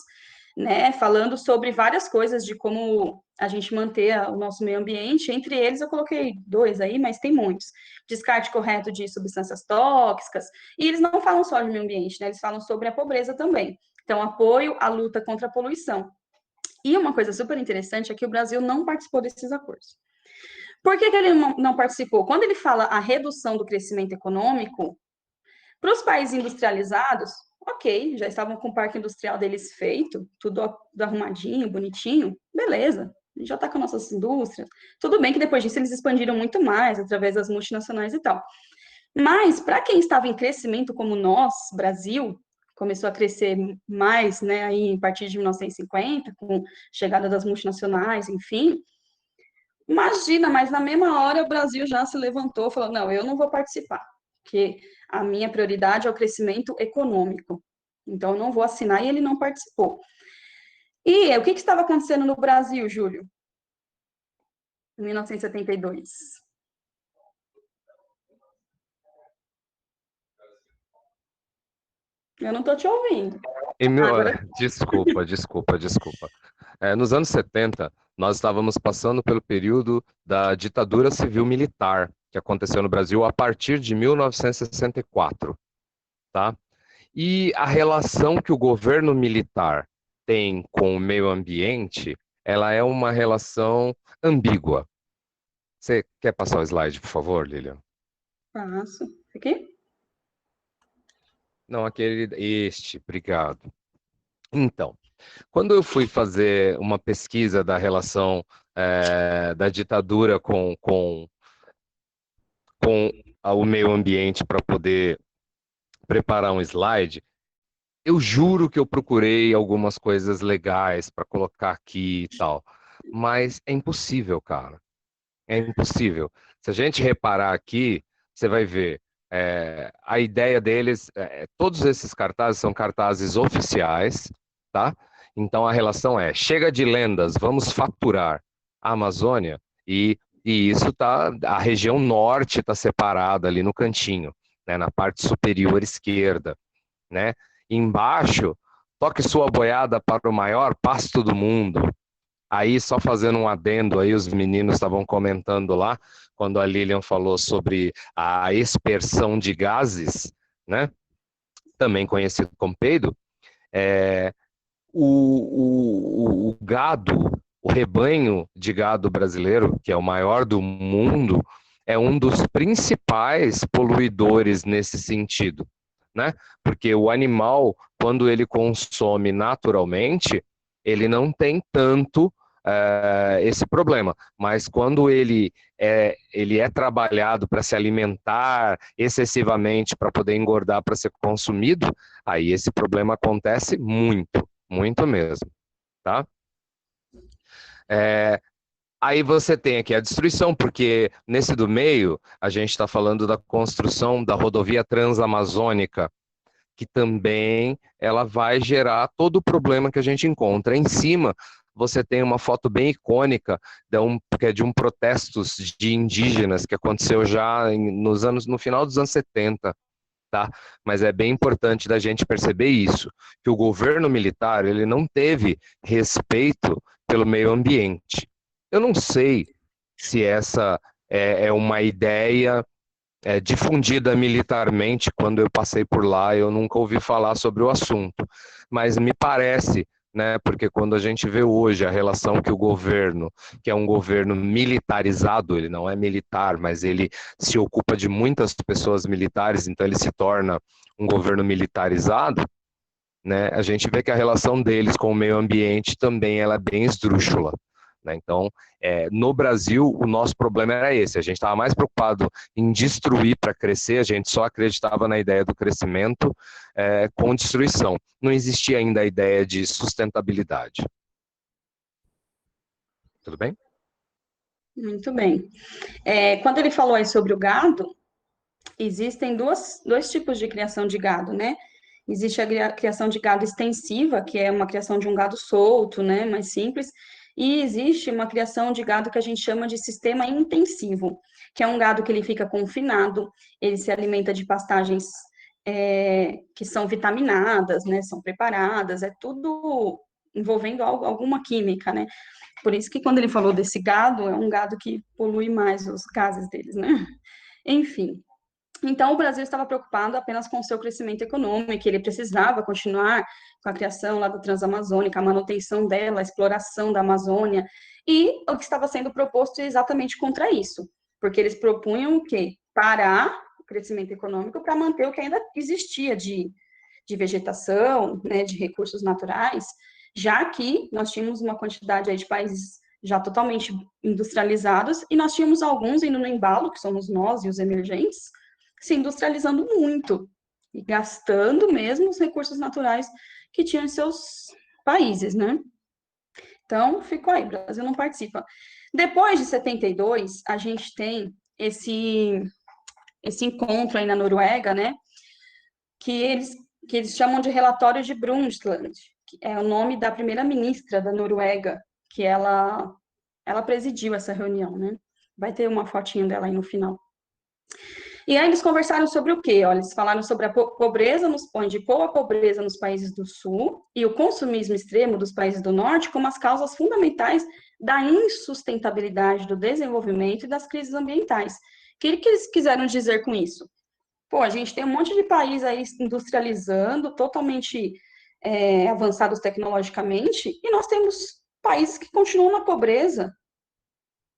né, falando sobre várias coisas de como a gente manter o nosso meio ambiente. Entre eles, eu coloquei 2 aí, mas tem muitos. Descarte correto de substâncias tóxicas. E eles não falam só de meio ambiente, né? Eles falam sobre a pobreza também. Então, apoio à luta contra a poluição. E uma coisa super interessante é que o Brasil não participou desses acordos. Por que ele não participou? Quando ele fala a redução do crescimento econômico, para os países industrializados, ok, já estavam com o parque industrial deles feito, tudo arrumadinho, bonitinho, beleza, a gente já está com nossas indústrias. Tudo bem que depois disso eles expandiram muito mais, através das multinacionais e tal. Mas, para quem estava em crescimento como nós, Brasil, começou a crescer mais, né, aí a partir de 1950, com a chegada das multinacionais, enfim, imagina, mas na mesma hora o Brasil já se levantou e falou: não, eu não vou participar, porque a minha prioridade é o crescimento econômico. Então, eu não vou assinar, e ele não participou. E o que estava acontecendo no Brasil, Júlio, em 1972? Eu não estou te ouvindo. Agora... Desculpa. Nos anos 70, nós estávamos passando pelo período da ditadura civil-militar, que aconteceu no Brasil a partir de 1964, tá? E a relação que o governo militar tem com o meio ambiente, ela é uma relação ambígua. Você quer passar o slide, por favor, Lilian? Passo. Aqui? Não, obrigado. Então, quando eu fui fazer uma pesquisa da relação da ditadura com o meio ambiente para poder preparar um slide, eu juro que eu procurei algumas coisas legais para colocar aqui e tal, mas é impossível, cara. É impossível. Se a gente reparar aqui, você vai ver, a ideia deles, todos esses cartazes são cartazes oficiais, tá? Então a relação é, chega de lendas, vamos faturar a Amazônia, e isso tá, a região norte está separada ali no cantinho, né, na parte superior esquerda, né? Embaixo, toque sua boiada para o maior pasto do mundo. Aí, só fazendo um adendo aí, os meninos estavam comentando lá, quando a Lilian falou sobre a expersão de gases, né? Também conhecido como peido, o gado, o rebanho de gado brasileiro, que é o maior do mundo, é um dos principais poluidores nesse sentido, né? Porque o animal, quando ele consome naturalmente, ele não tem tanto esse problema, mas quando ele é trabalhado para se alimentar excessivamente, para poder engordar, para ser consumido, aí esse problema acontece muito, muito mesmo, tá? Aí você tem aqui a destruição, porque nesse do meio, a gente está falando da construção da rodovia transamazônica, que também ela vai gerar todo o problema que a gente encontra. Em cima, você tem uma foto bem icônica que é de um protestos de indígenas que aconteceu já no final dos anos 70, tá? Mas é bem importante da gente perceber isso, que o governo militar ele não teve respeito pelo meio ambiente. Eu não sei se essa é uma ideia difundida militarmente. Quando eu passei por lá, eu nunca ouvi falar sobre o assunto, mas me parece, né, porque quando a gente vê hoje a relação que o governo, que é um governo militarizado, ele não é militar, mas ele se ocupa de muitas pessoas militares, então ele se torna um governo militarizado, né, a gente vê que a relação deles com o meio ambiente também ela é bem esdrúxula. Então, no Brasil, o nosso problema era esse, a gente estava mais preocupado em destruir para crescer, a gente só acreditava na ideia do crescimento com destruição. Não existia ainda a ideia de sustentabilidade. Tudo bem? Muito bem. Quando ele falou aí sobre o gado, existem dois tipos de criação de gado, né? Existe a criação de gado extensiva, que é uma criação de um gado solto, né, mais simples, e existe uma criação de gado que a gente chama de sistema intensivo, que é um gado que ele fica confinado, ele se alimenta de pastagens que são vitaminadas, né, são preparadas, é tudo envolvendo alguma química, né? Por isso que quando ele falou desse gado, é um gado que polui mais os gases deles, né? Enfim. Então, o Brasil estava preocupado apenas com o seu crescimento econômico, ele precisava continuar com a criação lá da Transamazônica, a manutenção dela, a exploração da Amazônia, e o que estava sendo proposto é exatamente contra isso, porque eles propunham o quê? Parar o crescimento econômico para manter o que ainda existia de vegetação, né, de recursos naturais, já que nós tínhamos uma quantidade aí de países já totalmente industrializados, e nós tínhamos alguns indo no embalo, que somos nós e os emergentes, se industrializando muito e gastando mesmo os recursos naturais que tinham em seus países, né? Então, ficou aí, o Brasil não participa. Depois de 72, a gente tem esse encontro aí na Noruega, né? Que eles chamam de relatório de Brundtland, que é o nome da primeira-ministra da Noruega, que ela presidiu essa reunião, né? Vai ter uma fotinha dela aí no final. E aí eles conversaram sobre o quê? Olha, eles falaram sobre a pobreza, onde pôr a pobreza nos países do sul e o consumismo extremo dos países do norte como as causas fundamentais da insustentabilidade do desenvolvimento e das crises ambientais. O que eles quiseram dizer com isso? Pô, a gente tem um monte de país aí industrializando, totalmente avançados tecnologicamente, e nós temos países que continuam na pobreza.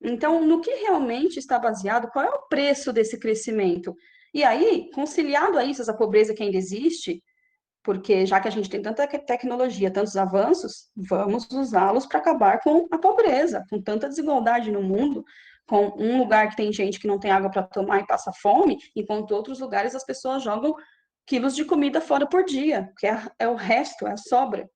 Então, no que realmente está baseado, qual é o preço desse crescimento? E aí, conciliado a isso, essa pobreza que ainda existe, porque já que a gente tem tanta tecnologia, tantos avanços, vamos usá-los para acabar com a pobreza, com tanta desigualdade no mundo, com um lugar que tem gente que não tem água para tomar e passa fome, enquanto outros lugares as pessoas jogam quilos de comida fora por dia, que é o resto, é a sobra.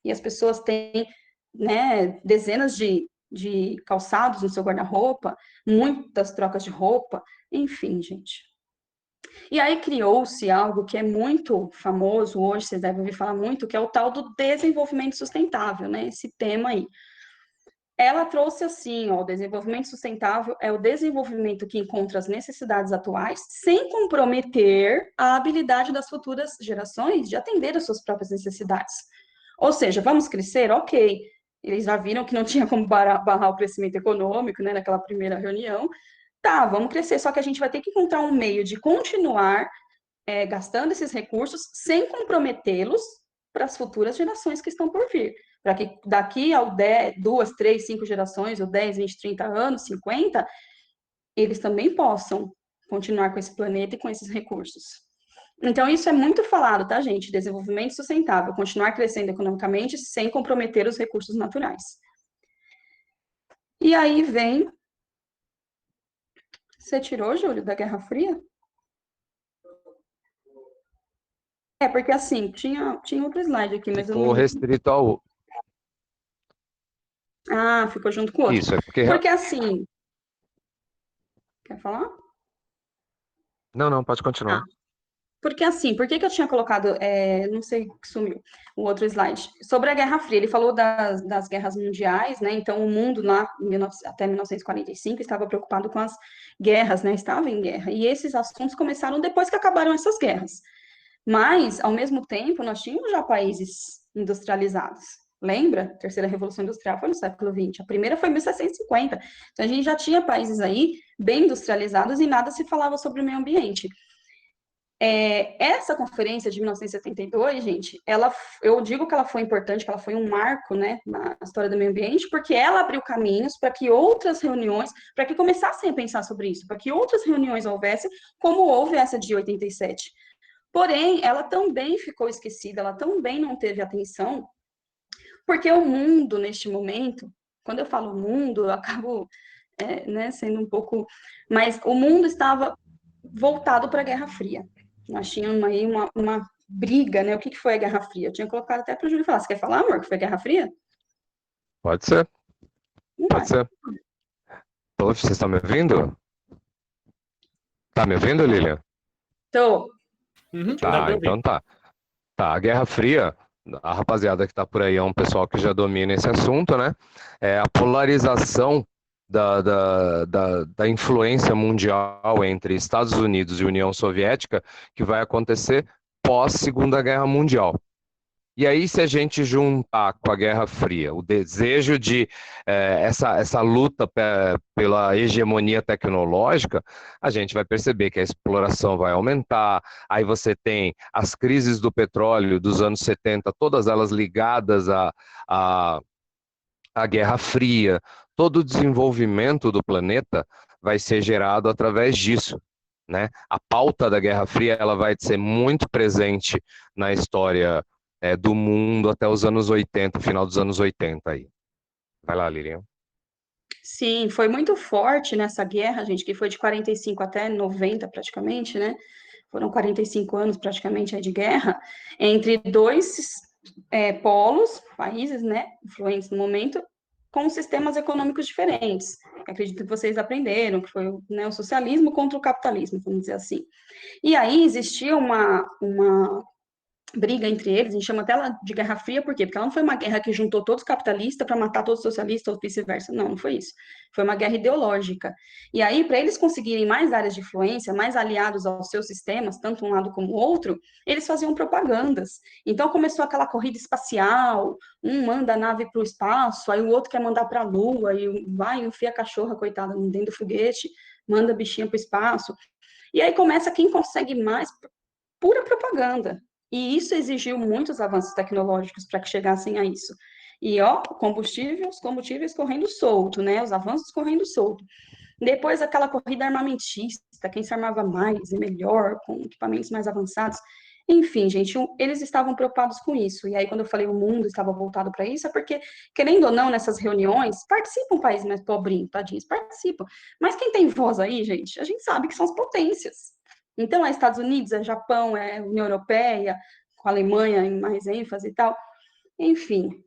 E as pessoas têm, né, dezenas de de calçados no seu guarda-roupa, muitas trocas de roupa, enfim, gente. E aí criou-se algo que é muito famoso hoje, vocês devem ouvir falar muito, que é o tal do desenvolvimento sustentável, né? Esse tema aí. Ela trouxe assim, ó, o desenvolvimento sustentável é o desenvolvimento que encontra as necessidades atuais sem comprometer a habilidade das futuras gerações de atender às suas próprias necessidades. Ou seja, vamos crescer? Ok. Eles já viram que não tinha como barrar o crescimento econômico, né, naquela primeira reunião. Tá, vamos crescer, só que a gente vai ter que encontrar um meio de continuar gastando esses recursos sem comprometê-los para as futuras gerações que estão por vir. Para que daqui a 2, 3, 5 gerações, ou 10, 20, 30 anos, 50, eles também possam continuar com esse planeta e com esses recursos. Então, isso é muito falado, tá, gente? Desenvolvimento sustentável, continuar crescendo economicamente sem comprometer os recursos naturais. E aí vem... Você tirou, Júlio, da Guerra Fria? Porque assim, tinha outro slide aqui, mas eu Ficou não... restrito ao... Ah, ficou junto com o outro. Isso, é porque... Porque assim... Quer falar? Não, pode continuar. Porque assim, por que eu tinha colocado, não sei que sumiu, o outro slide, sobre a Guerra Fria, ele falou das guerras mundiais, né, então o mundo lá, até 1945, estava preocupado com as guerras, né, estava em guerra, e esses assuntos começaram depois que acabaram essas guerras, mas, ao mesmo tempo, nós tínhamos já países industrializados, lembra? A terceira Revolução Industrial foi no século XX, a primeira foi em 1750, então a gente já tinha países aí bem industrializados e nada se falava sobre o meio ambiente. Essa conferência de 1972, gente, eu digo que ela foi importante, que ela foi um marco, né, na história do meio ambiente, porque ela abriu caminhos para que outras reuniões, para que começassem a pensar sobre isso, para que outras reuniões houvessem, como houve essa de 87. Porém, ela também ficou esquecida, ela também não teve atenção, porque o mundo, neste momento, quando eu falo mundo, eu acabo né, sendo um pouco... Mas o mundo estava voltado para a Guerra Fria. Nós tínhamos aí uma briga, né? O que foi a Guerra Fria? Eu tinha colocado até para o Júlio falar. Você quer falar, amor, que foi a Guerra Fria? Pode ser, Não pode vai. ser. Poxa, vocês estão me ouvindo? Tá me ouvindo, Lilian? Tô. Tá, então tá. Tá, a Guerra Fria, a rapaziada que tá por aí é um pessoal que já domina esse assunto, né? É a polarização da influência mundial entre Estados Unidos e União Soviética que vai acontecer pós Segunda Guerra Mundial. E aí, se a gente juntar com a Guerra Fria o desejo de essa luta pela hegemonia tecnológica, a gente vai perceber que a exploração vai aumentar. Aí você tem as crises do petróleo dos anos 70, todas elas ligadas à Guerra Fria. Todo o desenvolvimento do planeta vai ser gerado através disso, né? A pauta da Guerra Fria ela vai ser muito presente na história do mundo até os anos 80, final dos anos 80 aí. Vai lá, Lilian. Sim, foi muito forte nessa guerra, gente, que foi de 45 até 90 praticamente, né? Foram 45 anos praticamente aí de guerra, entre dois polos, países, né, influentes no momento, com sistemas econômicos diferentes. Acredito que vocês aprenderam, que foi né, o socialismo contra o capitalismo, vamos dizer assim. E aí existia uma briga entre eles, a gente chama até ela de Guerra Fria, por quê? Porque ela não foi uma guerra que juntou todos os capitalistas para matar todos os socialistas ou vice-versa, não foi isso. Foi uma guerra ideológica. E aí, para eles conseguirem mais áreas de influência, mais aliados aos seus sistemas, tanto um lado como o outro, eles faziam propagandas. Então começou aquela corrida espacial, um manda a nave para o espaço, aí o outro quer mandar para a Lua, e vai, enfia a cachorra, coitada, dentro do foguete, manda a bichinha para o espaço. E aí começa quem consegue mais, pura propaganda. E isso exigiu muitos avanços tecnológicos para que chegassem a isso. E, ó, os combustíveis correndo solto, né? Os avanços correndo solto. Depois, aquela corrida armamentista, quem se armava mais e melhor, com equipamentos mais avançados. Enfim, gente, eles estavam preocupados com isso. E aí, quando eu falei o mundo estava voltado para isso, é porque, querendo ou não, nessas reuniões, participam países mais pobrinhos, tadinhos, participam. Mas quem tem voz aí, gente, a gente sabe que são as potências. Então, é Estados Unidos, é Japão, é União Europeia, com a Alemanha em mais ênfase e tal. Enfim,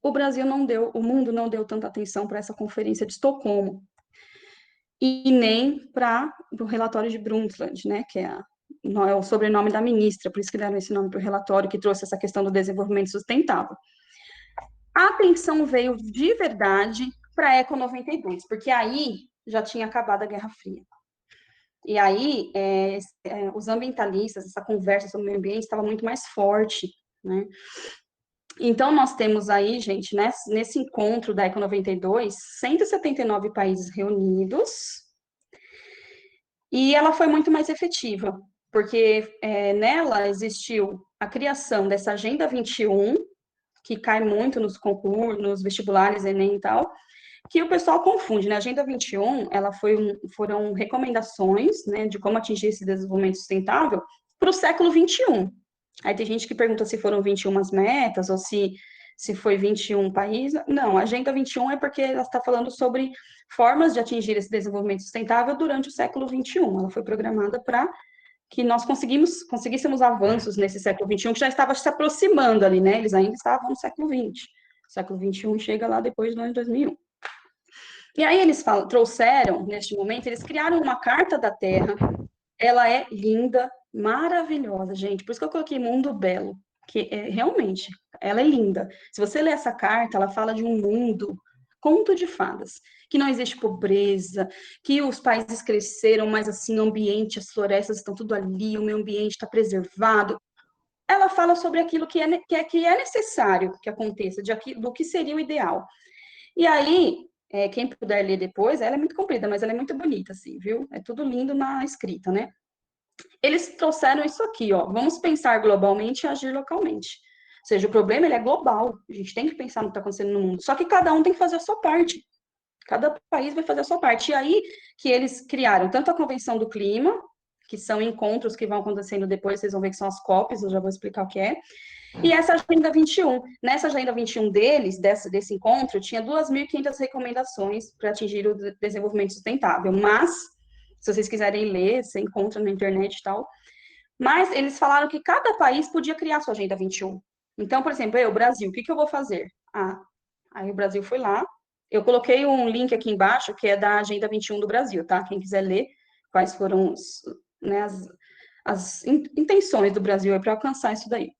o mundo não deu tanta atenção para essa conferência de Estocolmo, e nem para o relatório de Brundtland, né, que é o sobrenome da ministra, por isso que deram esse nome para o relatório, que trouxe essa questão do desenvolvimento sustentável. A atenção veio de verdade para a Eco 92, porque aí já tinha acabado a Guerra Fria. E aí, os ambientalistas, essa conversa sobre o meio ambiente estava muito mais forte, né? Então, nós temos aí, gente, nesse encontro da Eco 92, 179 países reunidos, e ela foi muito mais efetiva, porque nela existiu a criação dessa Agenda 21, que cai muito nos concursos, nos vestibulares, Enem e tal, que o pessoal confunde, né? A Agenda 21, foram recomendações, né, de como atingir esse desenvolvimento sustentável para o século 21. Aí tem gente que pergunta se foram 21 metas ou se foi 21 países. Não, a Agenda 21 é porque ela está falando sobre formas de atingir esse desenvolvimento sustentável durante o século 21. Ela foi programada para que nós conseguíssemos avanços nesse século 21, que já estava se aproximando ali, né? Eles ainda estavam no século 20. O século 21 chega lá depois do ano 2001. E aí eles trouxeram, neste momento, eles criaram uma Carta da Terra. Ela é linda, maravilhosa, gente. Por isso que eu coloquei Mundo Belo, que realmente, ela é linda. Se você ler essa carta, ela fala de um mundo, conto de fadas, que não existe pobreza, que os países cresceram, mas assim, o ambiente, as florestas estão tudo ali, o meio ambiente está preservado. Ela fala sobre aquilo que é necessário que aconteça, do que seria o ideal. E aí, quem puder ler depois, ela é muito comprida, mas ela é muito bonita, assim, viu? É tudo lindo na escrita, né? Eles trouxeram isso aqui, ó. Vamos pensar globalmente e agir localmente. Ou seja, o problema ele é global. A gente tem que pensar no que está acontecendo no mundo. Só que cada um tem que fazer a sua parte. Cada país vai fazer a sua parte. E aí que eles criaram tanto a Convenção do Clima, que são encontros que vão acontecendo depois, vocês vão ver que são as COPs, eu já vou explicar o que é. E essa Agenda 21. Nessa Agenda 21 deles, desse encontro, tinha 2.500 recomendações para atingir o desenvolvimento sustentável. Mas, se vocês quiserem ler, você encontra na internet e tal. Mas eles falaram que cada país podia criar sua Agenda 21. Então, por exemplo, Brasil, o que eu vou fazer? Aí o Brasil foi lá. Eu coloquei um link aqui embaixo, que é da Agenda 21 do Brasil, tá? Quem quiser ler quais foram as intenções do Brasil para alcançar isso daí.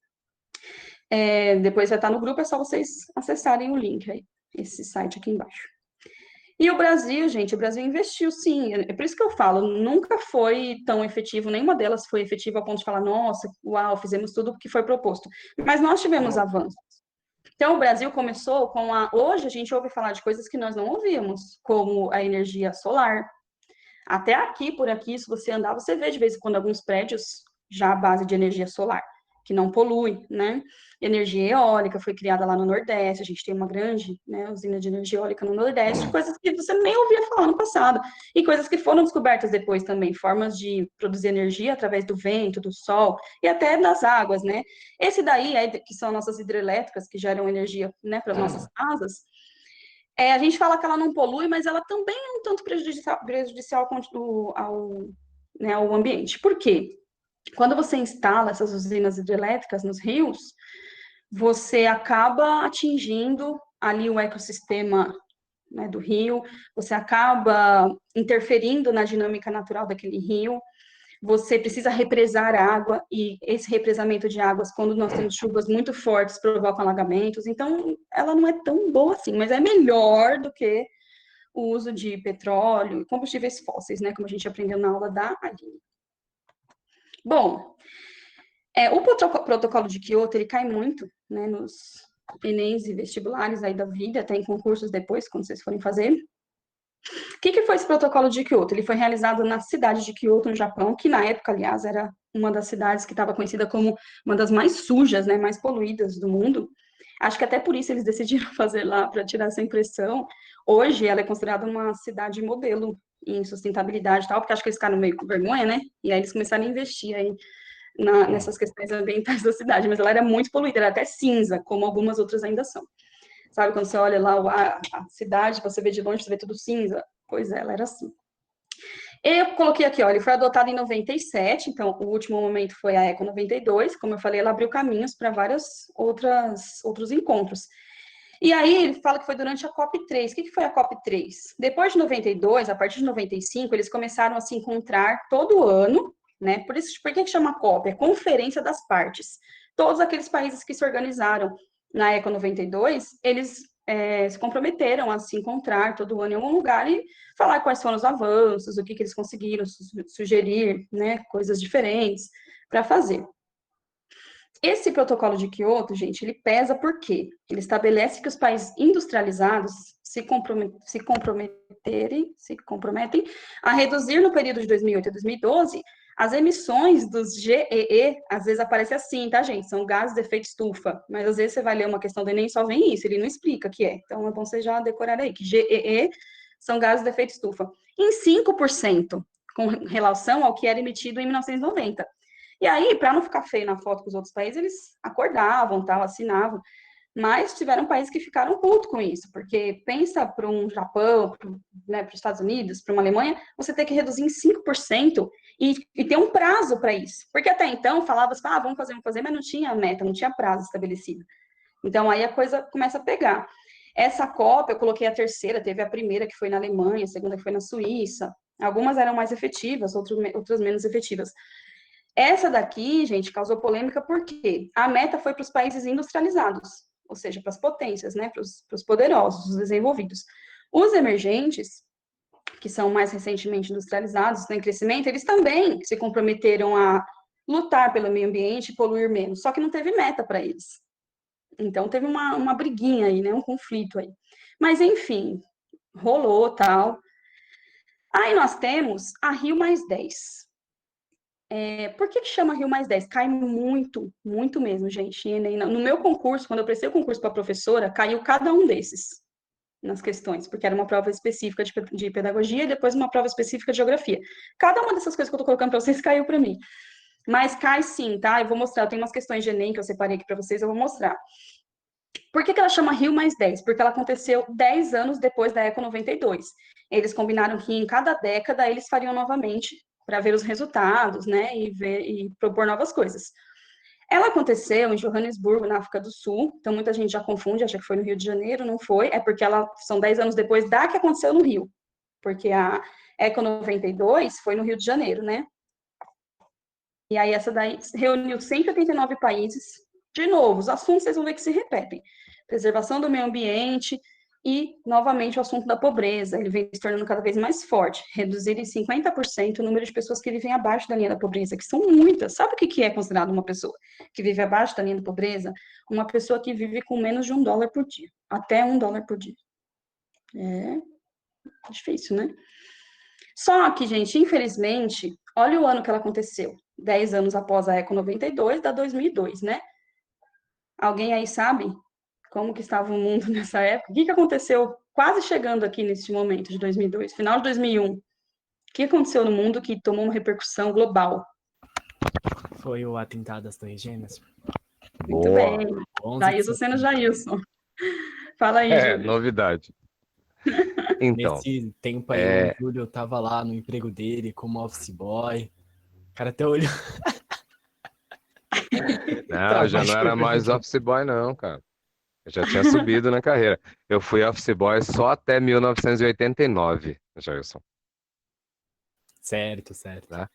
Depois vai estar no grupo, é só vocês acessarem o link aí, esse site aqui embaixo. E o Brasil, gente, o Brasil investiu sim, é por isso que eu falo, nunca foi tão efetivo, nenhuma delas foi efetiva ao ponto de falar, nossa, uau, fizemos tudo o que foi proposto. Mas nós tivemos avanços. Então, o Brasil começou com hoje a gente ouve falar de coisas que nós não ouvíamos, como a energia solar. Até aqui, por aqui, se você andar, você vê de vez em quando alguns prédios já à base de energia solar, que não polui, né? Energia eólica foi criada lá no Nordeste, a gente tem uma grande, né, usina de energia eólica no Nordeste, coisas que você nem ouvia falar no passado, e coisas que foram descobertas depois também, formas de produzir energia através do vento, do sol, e até das águas, né? Esse daí, que são nossas hidrelétricas, que geram energia, né, para as nossas casas, a gente fala que ela não polui, mas ela também é um tanto prejudicial ao ambiente. Por quê? Quando você instala essas usinas hidrelétricas nos rios, você acaba atingindo ali o ecossistema, né, do rio, você acaba interferindo na dinâmica natural daquele rio, você precisa represar água, e esse represamento de águas, quando nós temos chuvas muito fortes, provocam alagamentos, então ela não é tão boa assim, mas é melhor do que o uso de petróleo e combustíveis fósseis, né, como a gente aprendeu na aula da Aline. Bom, o protocolo de Kyoto, ele cai muito, né, nos Enems e vestibulares aí da vida, até em concursos depois, quando vocês forem fazer. O que foi esse protocolo de Kyoto? Ele foi realizado na cidade de Kyoto, no Japão, que na época, aliás, era uma das cidades que estava conhecida como uma das mais sujas, né, mais poluídas do mundo. Acho que até por isso eles decidiram fazer lá, para tirar essa impressão. Hoje, ela é considerada uma cidade modelo em sustentabilidade e tal, porque acho que eles ficaram meio com vergonha, né? E aí eles começaram a investir aí nessas questões ambientais da cidade, mas ela era muito poluída, era até cinza, como algumas outras ainda são. Sabe, quando você olha lá a cidade, você vê de longe, você vê tudo cinza. Pois é, ela era assim. Eu coloquei aqui, ó, ele foi adotado em 97, então o último momento foi a Eco 92, como eu falei, ela abriu caminhos para vários outros encontros. E aí ele fala que foi durante a COP3. O que foi a COP3? Depois de 92, a partir de 95, eles começaram a se encontrar todo ano, né? Por que chama COP? É Conferência das Partes. Todos aqueles países que se organizaram na ECO 92, eles se comprometeram a se encontrar todo ano em algum lugar e falar quais foram os avanços, o que eles conseguiram sugerir, né? Coisas diferentes para fazer. Esse protocolo de Kyoto, gente, ele pesa por quê? Ele estabelece que os países industrializados se comprometem a reduzir no período de 2008 a 2012 as emissões dos GEE, às vezes aparece assim, tá, gente? São gases de efeito estufa, mas às vezes você vai ler uma questão do Enem e só vem isso, ele não explica o que é. Então é bom você já decorar aí, que GEE são gases de efeito estufa, em 5% com relação ao que era emitido em 1990. E aí, para não ficar feio na foto com os outros países, eles acordavam, tal, assinavam. Mas tiveram países que ficaram putos com isso, porque pensa para um Japão, né, para os Estados Unidos, para uma Alemanha, você tem que reduzir em 5% e ter um prazo para isso. Porque até então falava assim, vamos fazer, mas não tinha meta, não tinha prazo estabelecido. Então aí a coisa começa a pegar. Essa COP, eu coloquei a terceira, teve a primeira que foi na Alemanha, a segunda que foi na Suíça. Algumas eram mais efetivas, outras menos efetivas. Essa daqui, gente, causou polêmica porque a meta foi para os países industrializados, ou seja, para as potências, né, para os poderosos, os desenvolvidos. Os emergentes, que são mais recentemente industrializados, em crescimento, eles também se comprometeram a lutar pelo meio ambiente e poluir menos, só que não teve meta para eles. Então, teve uma briguinha aí, né, um conflito aí. Mas, enfim, rolou, tal. Aí nós temos a Rio+10. Por que chama Rio+10? Cai muito, muito mesmo, gente. No meu concurso, quando eu prestei o concurso para professora, caiu cada um desses nas questões, porque era uma prova específica de pedagogia e depois uma prova específica de geografia. Cada uma dessas coisas que eu estou colocando para vocês caiu para mim. Mas cai sim, tá? Eu vou mostrar, eu tenho umas questões de Enem que eu separei aqui para vocês, eu vou mostrar. Por que ela chama Rio+10? Porque ela aconteceu 10 anos depois da ECO 92. Eles combinaram que em cada década eles fariam novamente para ver os resultados, né, e propor novas coisas. Ela aconteceu em Joanesburgo, na África do Sul, então muita gente já confunde, acha que foi no Rio de Janeiro, não foi, é porque são 10 anos depois da que aconteceu no Rio, porque a ECO 92 foi no Rio de Janeiro, né? E aí essa daí reuniu 189 países. De novo, os assuntos vocês vão ver que se repetem. Preservação do meio ambiente e, novamente, o assunto da pobreza. Ele vem se tornando cada vez mais forte. Reduzir em 50% o número de pessoas que vivem abaixo da linha da pobreza, que são muitas. Sabe o que é considerado uma pessoa que vive abaixo da linha da pobreza? Uma pessoa que vive com menos de $1 por dia. Até $1 por dia. É difícil, né? Só que, gente, infelizmente, olha o ano que ela aconteceu. 10 anos após a ECO 92, dá 2002, né? Alguém aí sabe como que estava o mundo nessa época? O que aconteceu quase chegando aqui nesse momento de 2002, final de 2001? O que aconteceu no mundo que tomou uma repercussão global? Foi o atentado às Torres Gêmeas. Muito bem. Jailson sendo Jailson. Fala aí, Júlio. Novidade. Então, nesse tempo aí, o Júlio tava lá no emprego dele como office boy. O cara até olhou. Não, já não era mais office boy, não, cara. Eu já tinha subido na carreira. Eu fui office boy só até 1989, Jailson. Certo. Tá?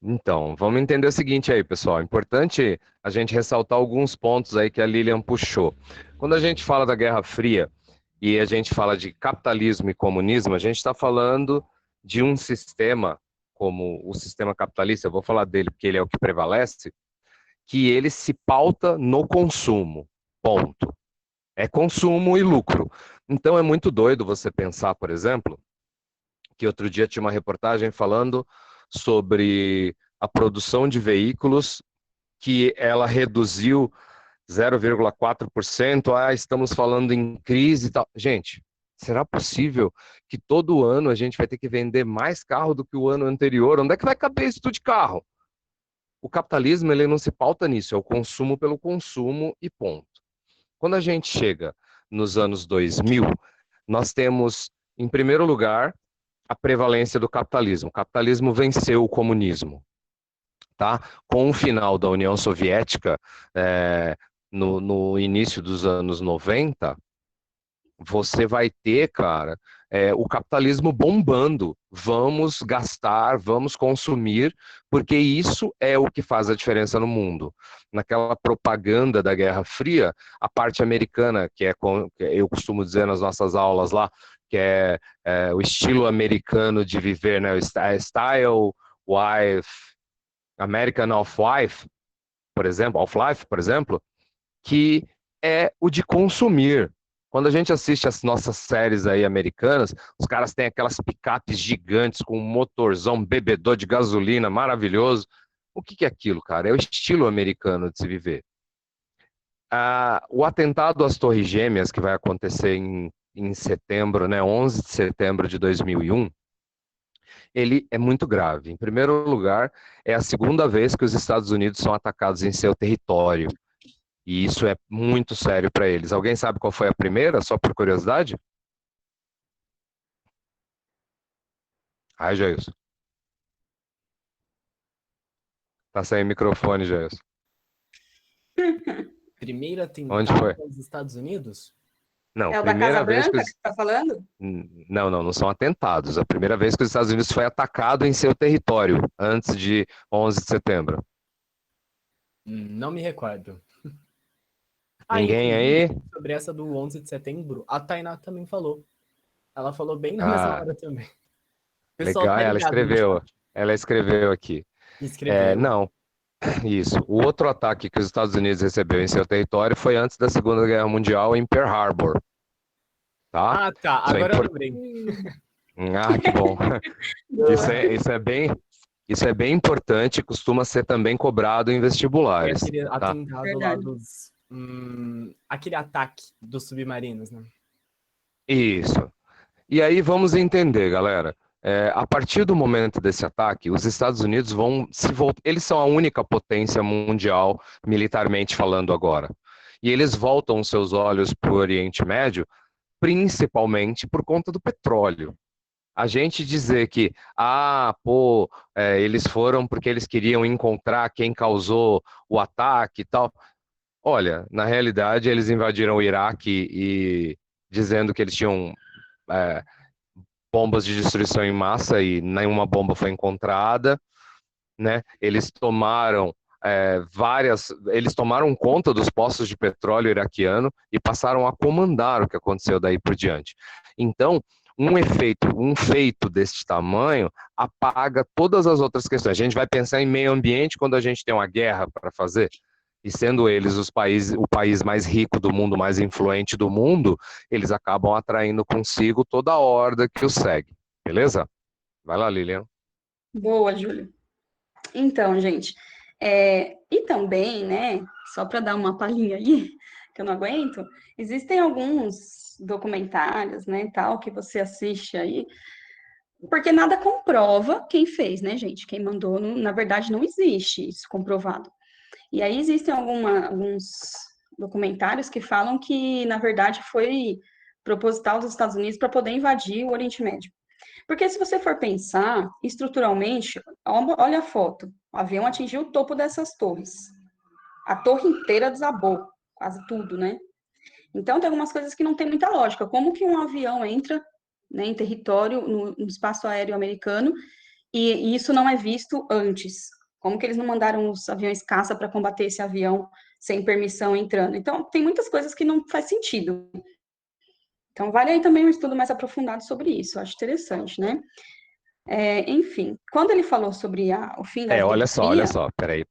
Então, vamos entender o seguinte aí, pessoal. É importante a gente ressaltar alguns pontos aí que a Lilian puxou. Quando a gente fala da Guerra Fria e a gente fala de capitalismo e comunismo, a gente está falando de um sistema, como o sistema capitalista, eu vou falar dele porque ele é o que prevalece, que ele se pauta no consumo, ponto. É consumo e lucro. Então é muito doido você pensar, por exemplo, que outro dia tinha uma reportagem falando sobre a produção de veículos, que ela reduziu 0,4%, estamos falando em crise e tal. Gente, será possível que todo ano a gente vai ter que vender mais carro do que o ano anterior? Onde é que vai caber isso tudo de carro? O capitalismo, ele não se pauta nisso, é o consumo pelo consumo e ponto. Quando a gente chega nos anos 2000, nós temos, em primeiro lugar, a prevalência do capitalismo. O capitalismo venceu o comunismo. Tá? Com o final da União Soviética, no início dos anos 90, você vai ter, cara, o capitalismo bombando. Vamos gastar, vamos consumir, porque isso é o que faz a diferença no mundo. Naquela propaganda da Guerra Fria, a parte americana, que eu costumo dizer nas nossas aulas lá, que é o estilo americano de viver, né? O style, wife, American of Life, por exemplo, que é o de consumir. Quando a gente assiste as nossas séries aí americanas, os caras têm aquelas picapes gigantes com um motorzão bebedor de gasolina maravilhoso. O que é aquilo, cara? É o estilo americano de se viver. O atentado às Torres Gêmeas, que vai acontecer em setembro, né, 11 de setembro de 2001, ele é muito grave. Em primeiro lugar, é a segunda vez que os Estados Unidos são atacados em seu território. E isso é muito sério para eles. Alguém sabe qual foi a primeira, só por curiosidade? Ai, Jailson. Tá sem microfone, Jailson. Primeiro Onde atentado foi? aos Estados Unidos? Não, É o da Casa primeira vez que Branca que você está falando? Não são atentados. A primeira vez que os Estados Unidos foi atacado em seu território, antes de 11 de setembro. Não me recordo. Ninguém Inclusive, aí? sobre essa do 11 de setembro, a Tainá também falou. Ela falou bem na mesma Ah, hora também. O pessoal legal, tá ela ligado no escreveu. chat. Ela escreveu aqui. Escreveu. Não, isso. O outro ataque que os Estados Unidos recebeu em seu território foi antes da Segunda Guerra Mundial em Pearl Harbor, tá? Ah, tá. Isso é Agora eu importante. lembrei. Ah, que bom. Boa. Isso é bem importante, costuma ser também cobrado em Foi vestibulares, aquele tá? atentado lá Verdade. dos... aquele ataque dos submarinos, né? Isso. E aí vamos entender, galera. A partir do momento desse ataque, os Estados Unidos vão se voltar. Eles são a única potência mundial, militarmente falando agora. E eles voltam seus olhos para o Oriente Médio, principalmente por conta do petróleo. A gente dizer que, eles foram porque eles queriam encontrar quem causou o ataque e tal. Olha, na realidade, eles invadiram o Iraque e dizendo que eles tinham bombas de destruição em massa e nenhuma bomba foi encontrada, né? Eles tomaram eles tomaram conta dos poços de petróleo iraquiano e passaram a comandar o que aconteceu daí por diante. Então, um feito deste tamanho apaga todas as outras questões. A gente vai pensar em meio ambiente quando a gente tem uma guerra para fazer. E sendo eles o país mais rico do mundo, mais influente do mundo, eles acabam atraindo consigo toda a horda que os segue. Beleza? Vai lá, Lilian. Boa, Júlio. Então, gente, e também, né, só para dar uma palhinha aí, que eu não aguento, existem alguns documentários, né, tal, que você assiste aí, porque nada comprova quem fez, né, gente? Quem mandou, na verdade, não existe isso comprovado. E aí existem alguns documentários que falam que, na verdade, foi proposital dos Estados Unidos para poder invadir o Oriente Médio. Porque se você for pensar estruturalmente, olha a foto. O avião atingiu o topo dessas torres. A torre inteira desabou, quase tudo, né? Então tem algumas coisas que não tem muita lógica. Como que um avião entra, né, em território, no espaço aéreo americano, e isso não é visto antes? Como que eles não mandaram os aviões caça para combater esse avião sem permissão entrando? Então, tem muitas coisas que não faz sentido. Então, vale aí também um estudo mais aprofundado sobre isso, eu acho interessante, né? Enfim, quando ele falou sobre o fim da Guerra Olha Fria, só, peraí.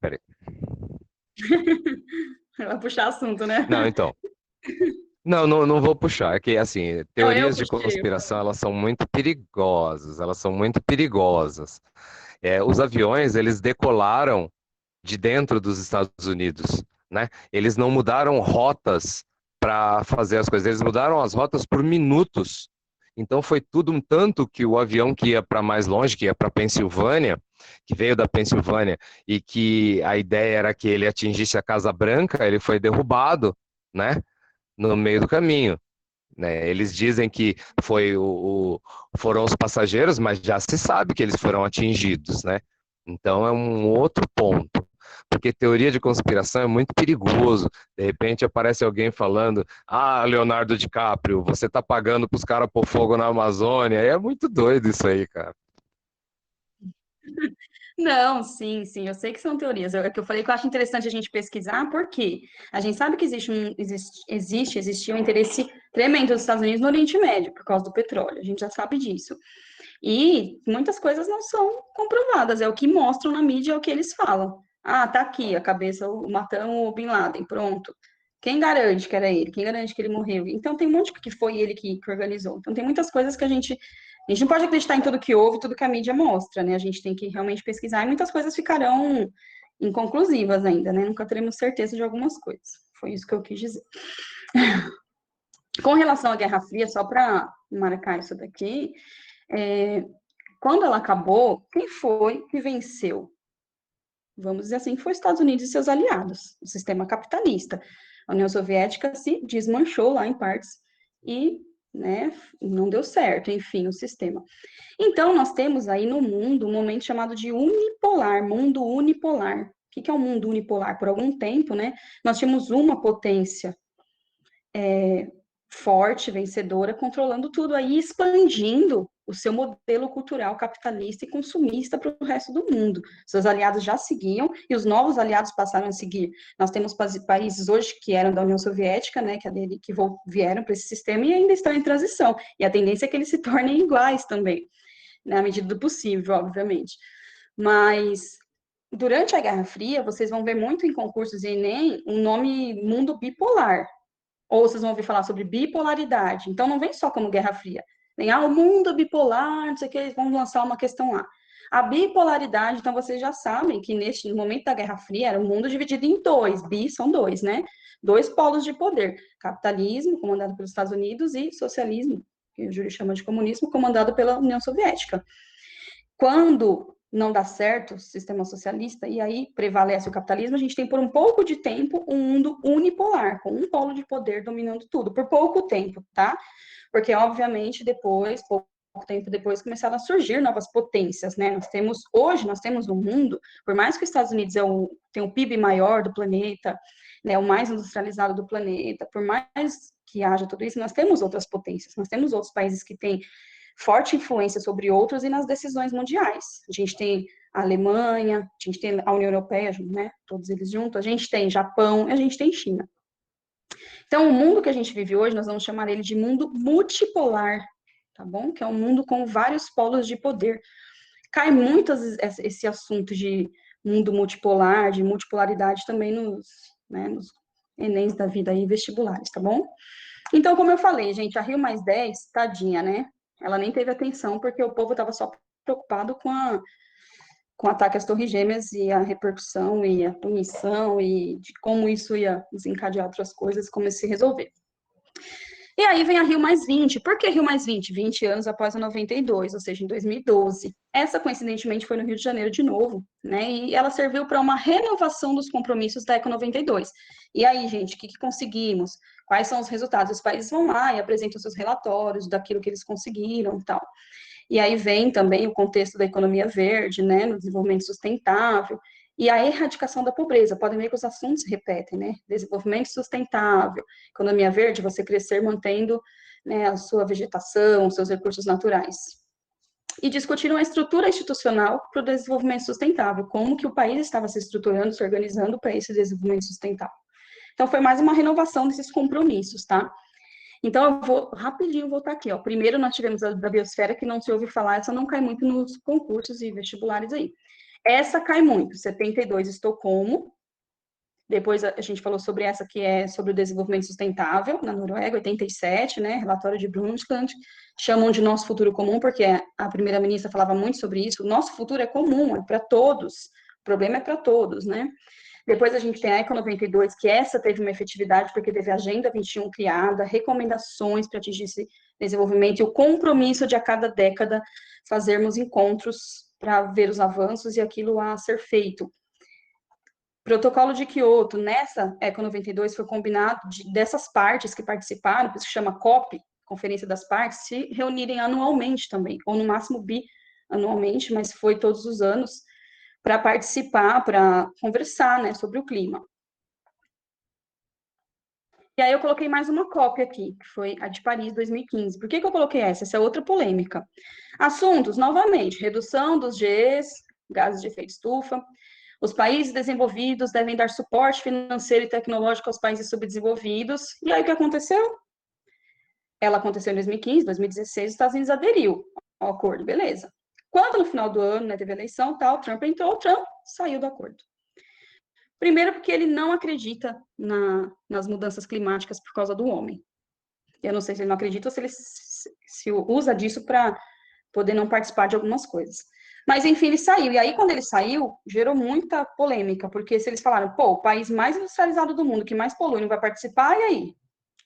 ela puxar assunto, né? Não, então. Não vou puxar. É que, assim, Não, eu teorias de puxei. conspiração, elas são muito perigosas. Elas são muito perigosas. Os aviões, eles decolaram de dentro dos Estados Unidos, né? Eles não mudaram rotas para fazer as coisas. Eles mudaram as rotas por minutos. Então, foi tudo um tanto que o avião que ia para mais longe, que ia para Pensilvânia, que veio da Pensilvânia, e que a ideia era que ele atingisse a Casa Branca, ele foi derrubado, né? No meio do caminho, né? Eles dizem que foram os passageiros, mas já se sabe que eles foram atingidos, né? Então é um outro ponto. porque teoria de conspiração é muito perigoso. De repente aparece alguém falando, Leonardo DiCaprio, você tá pagando pros caras pôr fogo na Amazônia. É muito doido isso aí, cara. Não, sim, sim, eu sei que são teorias. É que eu falei que eu acho interessante a gente pesquisar, porque a gente sabe que existe um interesse tremendo dos Estados Unidos no Oriente Médio, por causa do petróleo, a gente já sabe disso. E muitas coisas não são comprovadas, é o que mostram na mídia, é o que eles falam. Ah, tá aqui a cabeça, matamos o Bin Laden, pronto. Quem garante que era ele? Quem garante que ele morreu? Então tem um monte que foi ele que organizou. Então tem muitas coisas que a gente não pode acreditar em tudo que houve, tudo que a mídia mostra, né? A gente tem que realmente pesquisar e muitas coisas ficarão inconclusivas ainda, né? Nunca teremos certeza de algumas coisas. Foi isso que eu quis dizer. Com relação à Guerra Fria, só para marcar isso daqui, quando ela acabou, quem foi que venceu? Vamos dizer assim, foi os Estados Unidos e seus aliados, o sistema capitalista. A União Soviética se desmanchou lá em partes e, né, não deu certo, enfim, o sistema. Então, nós temos aí no mundo um momento chamado de unipolar, mundo unipolar. O que é o mundo unipolar? Por algum tempo, né, nós tínhamos uma potência forte, vencedora, controlando tudo aí, expandindo o seu modelo cultural capitalista e consumista para o resto do mundo. Seus aliados já seguiam e os novos aliados passaram a seguir. Nós temos países hoje que eram da União Soviética, né, que vieram para esse sistema e ainda estão em transição. E a tendência é que eles se tornem iguais também, na medida do possível, obviamente. Mas durante a Guerra Fria, vocês vão ver muito em concursos e Enem um nome mundo bipolar. Ou vocês vão ouvir falar sobre bipolaridade. Então, não vem só como Guerra Fria. Vem, o mundo bipolar, não sei o que, eles vão lançar uma questão lá. A bipolaridade, então, vocês já sabem que no momento da Guerra Fria era um mundo dividido em dois. São dois, né? Dois polos de poder. Capitalismo, comandado pelos Estados Unidos, e socialismo, que o Júlio chama de comunismo, comandado pela União Soviética. Quando não dá certo o sistema socialista, e aí prevalece o capitalismo, a gente tem por um pouco de tempo um mundo unipolar, com um polo de poder dominando tudo, por pouco tempo, tá? Porque, obviamente, pouco tempo depois, começaram a surgir novas potências, né? Hoje nós temos um mundo, por mais que os Estados Unidos tenha o PIB maior do planeta, né, o mais industrializado do planeta, por mais que haja tudo isso, nós temos outras potências, nós temos outros países que têm forte influência sobre outros e nas decisões mundiais. A gente tem a Alemanha, a gente tem a União Europeia, né, todos eles juntos, a gente tem Japão, a gente tem China. Então, o mundo que a gente vive hoje, nós vamos chamar ele de mundo multipolar, tá bom? Que é um mundo com vários polos de poder. Cai muito esse assunto de mundo multipolar, de multipolaridade também nos Enems da vida aí, vestibulares, tá bom? Então, como eu falei, gente, a Rio+10, tadinha, né? Ela nem teve atenção, porque o povo estava só preocupado com o ataque às Torres Gêmeas e a repercussão e a punição e de como isso ia desencadear outras coisas, como isso se resolver. E aí vem a Rio+20. Por que Rio+20? 20 anos após a 92, ou seja, em 2012. Essa, coincidentemente, foi no Rio de Janeiro de novo, né? E ela serviu para uma renovação dos compromissos da Eco 92. E aí, gente, o que conseguimos? Quais são os resultados? Os países vão lá e apresentam seus relatórios daquilo que eles conseguiram e tal. E aí vem também o contexto da economia verde, né, no desenvolvimento sustentável, e a erradicação da pobreza. Podem ver que os assuntos se repetem, né? Desenvolvimento sustentável, economia verde, você crescer mantendo, né, a sua vegetação, os seus recursos naturais. E discutiram a estrutura institucional para o desenvolvimento sustentável, como que o país estava se estruturando, se organizando para esse desenvolvimento sustentável. Então, foi mais uma renovação desses compromissos, tá? Então, eu vou rapidinho voltar aqui, ó. Primeiro, nós tivemos a da biosfera, que não se ouve falar, essa não cai muito nos concursos e vestibulares aí. Essa cai muito, 72, Estocolmo. Depois a gente falou sobre essa que é sobre o desenvolvimento sustentável, na Noruega, 87, né, relatório de Brundtland. Chamam de nosso futuro comum, porque a primeira-ministra falava muito sobre isso. O nosso futuro é comum, é para todos. O problema é para todos, né? Depois a gente tem a Eco 92, que essa teve uma efetividade, porque teve a Agenda 21 criada, recomendações para atingir esse desenvolvimento, e o compromisso de a cada década fazermos encontros para ver os avanços e aquilo a ser feito. Protocolo de Kyoto, nessa Eco 92 foi combinado dessas partes que participaram, por isso que chama COP, Conferência das Partes, se reunirem anualmente também, ou no máximo bianualmente, mas foi todos os anos, para participar, para conversar, né, sobre o clima. E aí eu coloquei mais uma cópia aqui, que foi a de Paris 2015. Por que eu coloquei essa? Essa é outra polêmica. Assuntos, novamente, redução dos GEs, gases de efeito estufa. Os países desenvolvidos devem dar suporte financeiro e tecnológico aos países subdesenvolvidos. E aí o que aconteceu? Ela aconteceu em 2015, 2016, os Estados Unidos aderiu ao acordo, beleza. Quando no final do ano, né, teve eleição, tal, Trump entrou, Trump saiu do acordo. Primeiro porque ele não acredita nas mudanças climáticas por causa do homem. Eu não sei se ele não acredita ou se ele se usa disso para poder não participar de algumas coisas. Mas, enfim, ele saiu. E aí, quando ele saiu, gerou muita polêmica, porque se eles falaram, pô, o país mais industrializado do mundo, que mais polui, não vai participar, e aí?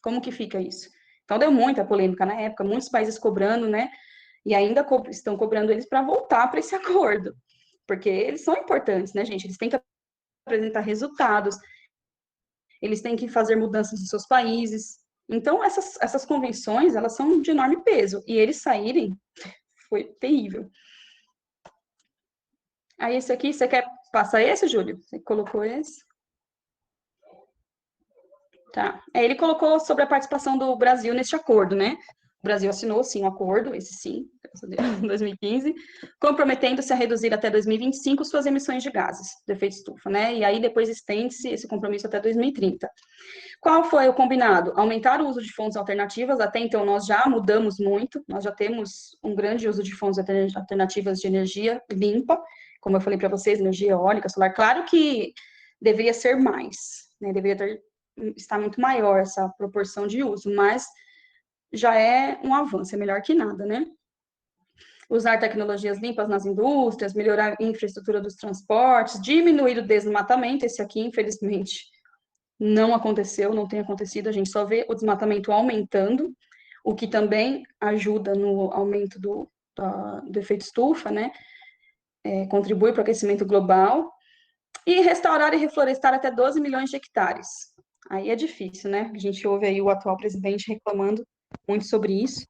Como que fica isso? Então, deu muita polêmica na época, muitos países cobrando, né? E ainda estão cobrando eles para voltar para esse acordo. Porque eles são importantes, né, gente? Eles têm que apresentar resultados, eles têm que fazer mudanças nos seus países. Então, essas convenções, elas são de enorme peso. E eles saírem, foi terrível. Aí, esse aqui, você quer passar esse, Júlio? Você colocou esse? Tá. Ele colocou sobre a participação do Brasil neste acordo, né? O Brasil assinou, sim, um acordo, esse sim, em 2015, comprometendo-se a reduzir até 2025 suas emissões de gases de efeito estufa, né? E aí depois estende-se esse compromisso até 2030. Qual foi o combinado? Aumentar o uso de fontes alternativas, até então nós já mudamos muito, nós já temos um grande uso de fontes alternativas de energia limpa, como eu falei para vocês, energia eólica, solar, claro que deveria ser mais, né? Deveria estar muito maior essa proporção de uso, mas já é um avanço, é melhor que nada, né? Usar tecnologias limpas nas indústrias, melhorar a infraestrutura dos transportes, diminuir o desmatamento, esse aqui, infelizmente, não aconteceu, não tem acontecido, a gente só vê o desmatamento aumentando, o que também ajuda no aumento do efeito estufa, né? Contribui para o aquecimento global. E restaurar e reflorestar até 12 milhões de hectares. Aí é difícil, né? A gente ouve aí o atual presidente reclamando muito sobre isso,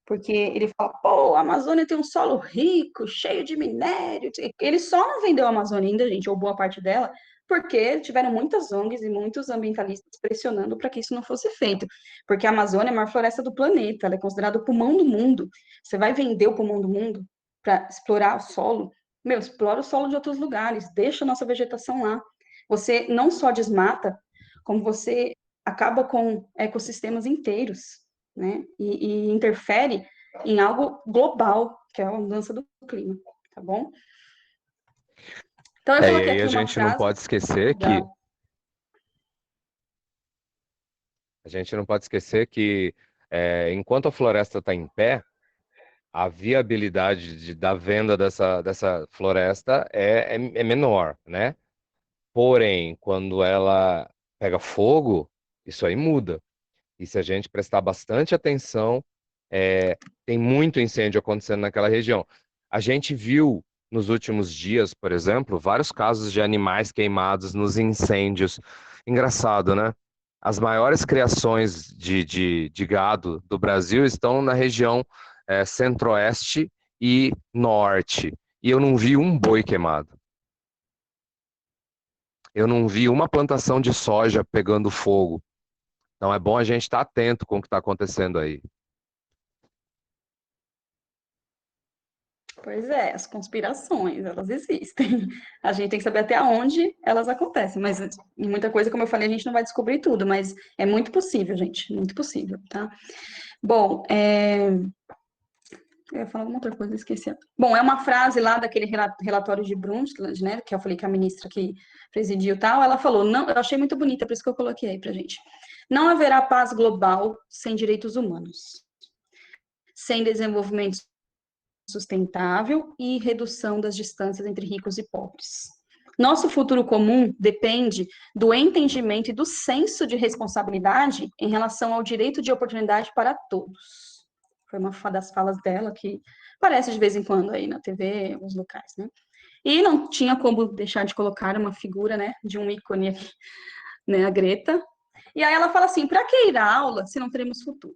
porque ele fala, pô, a Amazônia tem um solo rico, cheio de minério. Ele só não vendeu a Amazônia ainda, gente, ou boa parte dela, porque tiveram muitas ONGs e muitos ambientalistas pressionando para que isso não fosse feito. Porque a Amazônia é a maior floresta do planeta, ela é considerada o pulmão do mundo. Você vai vender o pulmão do mundo para explorar o solo? Meu, explora o solo de outros lugares, deixa a nossa vegetação lá. Você não só desmata, como você acaba com ecossistemas inteiros, né? E interfere em algo global, que é a mudança do clima, tá bom? Então eu coloquei aqui a uma gente frase. não pode esquecer que enquanto a floresta está em pé, a viabilidade da venda dessa floresta é menor, né? Porém, quando ela pega fogo, isso aí muda. E se a gente prestar bastante atenção, tem muito incêndio acontecendo naquela região. A gente viu nos últimos dias, por exemplo, vários casos de animais queimados nos incêndios. Engraçado, né? As maiores criações de gado do Brasil estão na região centro-oeste e norte. E eu não vi um boi queimado. Eu não vi uma plantação de soja pegando fogo. Então é bom a gente estar atento com o que está acontecendo aí. Pois é, as conspirações, elas existem. A gente tem que saber até onde elas acontecem, mas em muita coisa, como eu falei, a gente não vai descobrir tudo, mas é muito possível, gente, muito possível, tá? Bom, eu ia falar alguma outra coisa, esqueci. Bom, é uma frase lá daquele relatório de Brundtland, né, que eu falei que a ministra que presidiu tal, ela falou, não, eu achei muito bonita, por isso que eu coloquei aí pra gente. Não haverá paz global sem direitos humanos, sem desenvolvimento sustentável e redução das distâncias entre ricos e pobres. Nosso futuro comum depende do entendimento e do senso de responsabilidade em relação ao direito de oportunidade para todos. Foi uma das falas dela que aparece de vez em quando aí na TV, nos locais, né? E não tinha como deixar de colocar uma figura, né, de um ícone aqui, né, a Greta. E aí ela fala assim, para que ir à aula se não teremos futuro?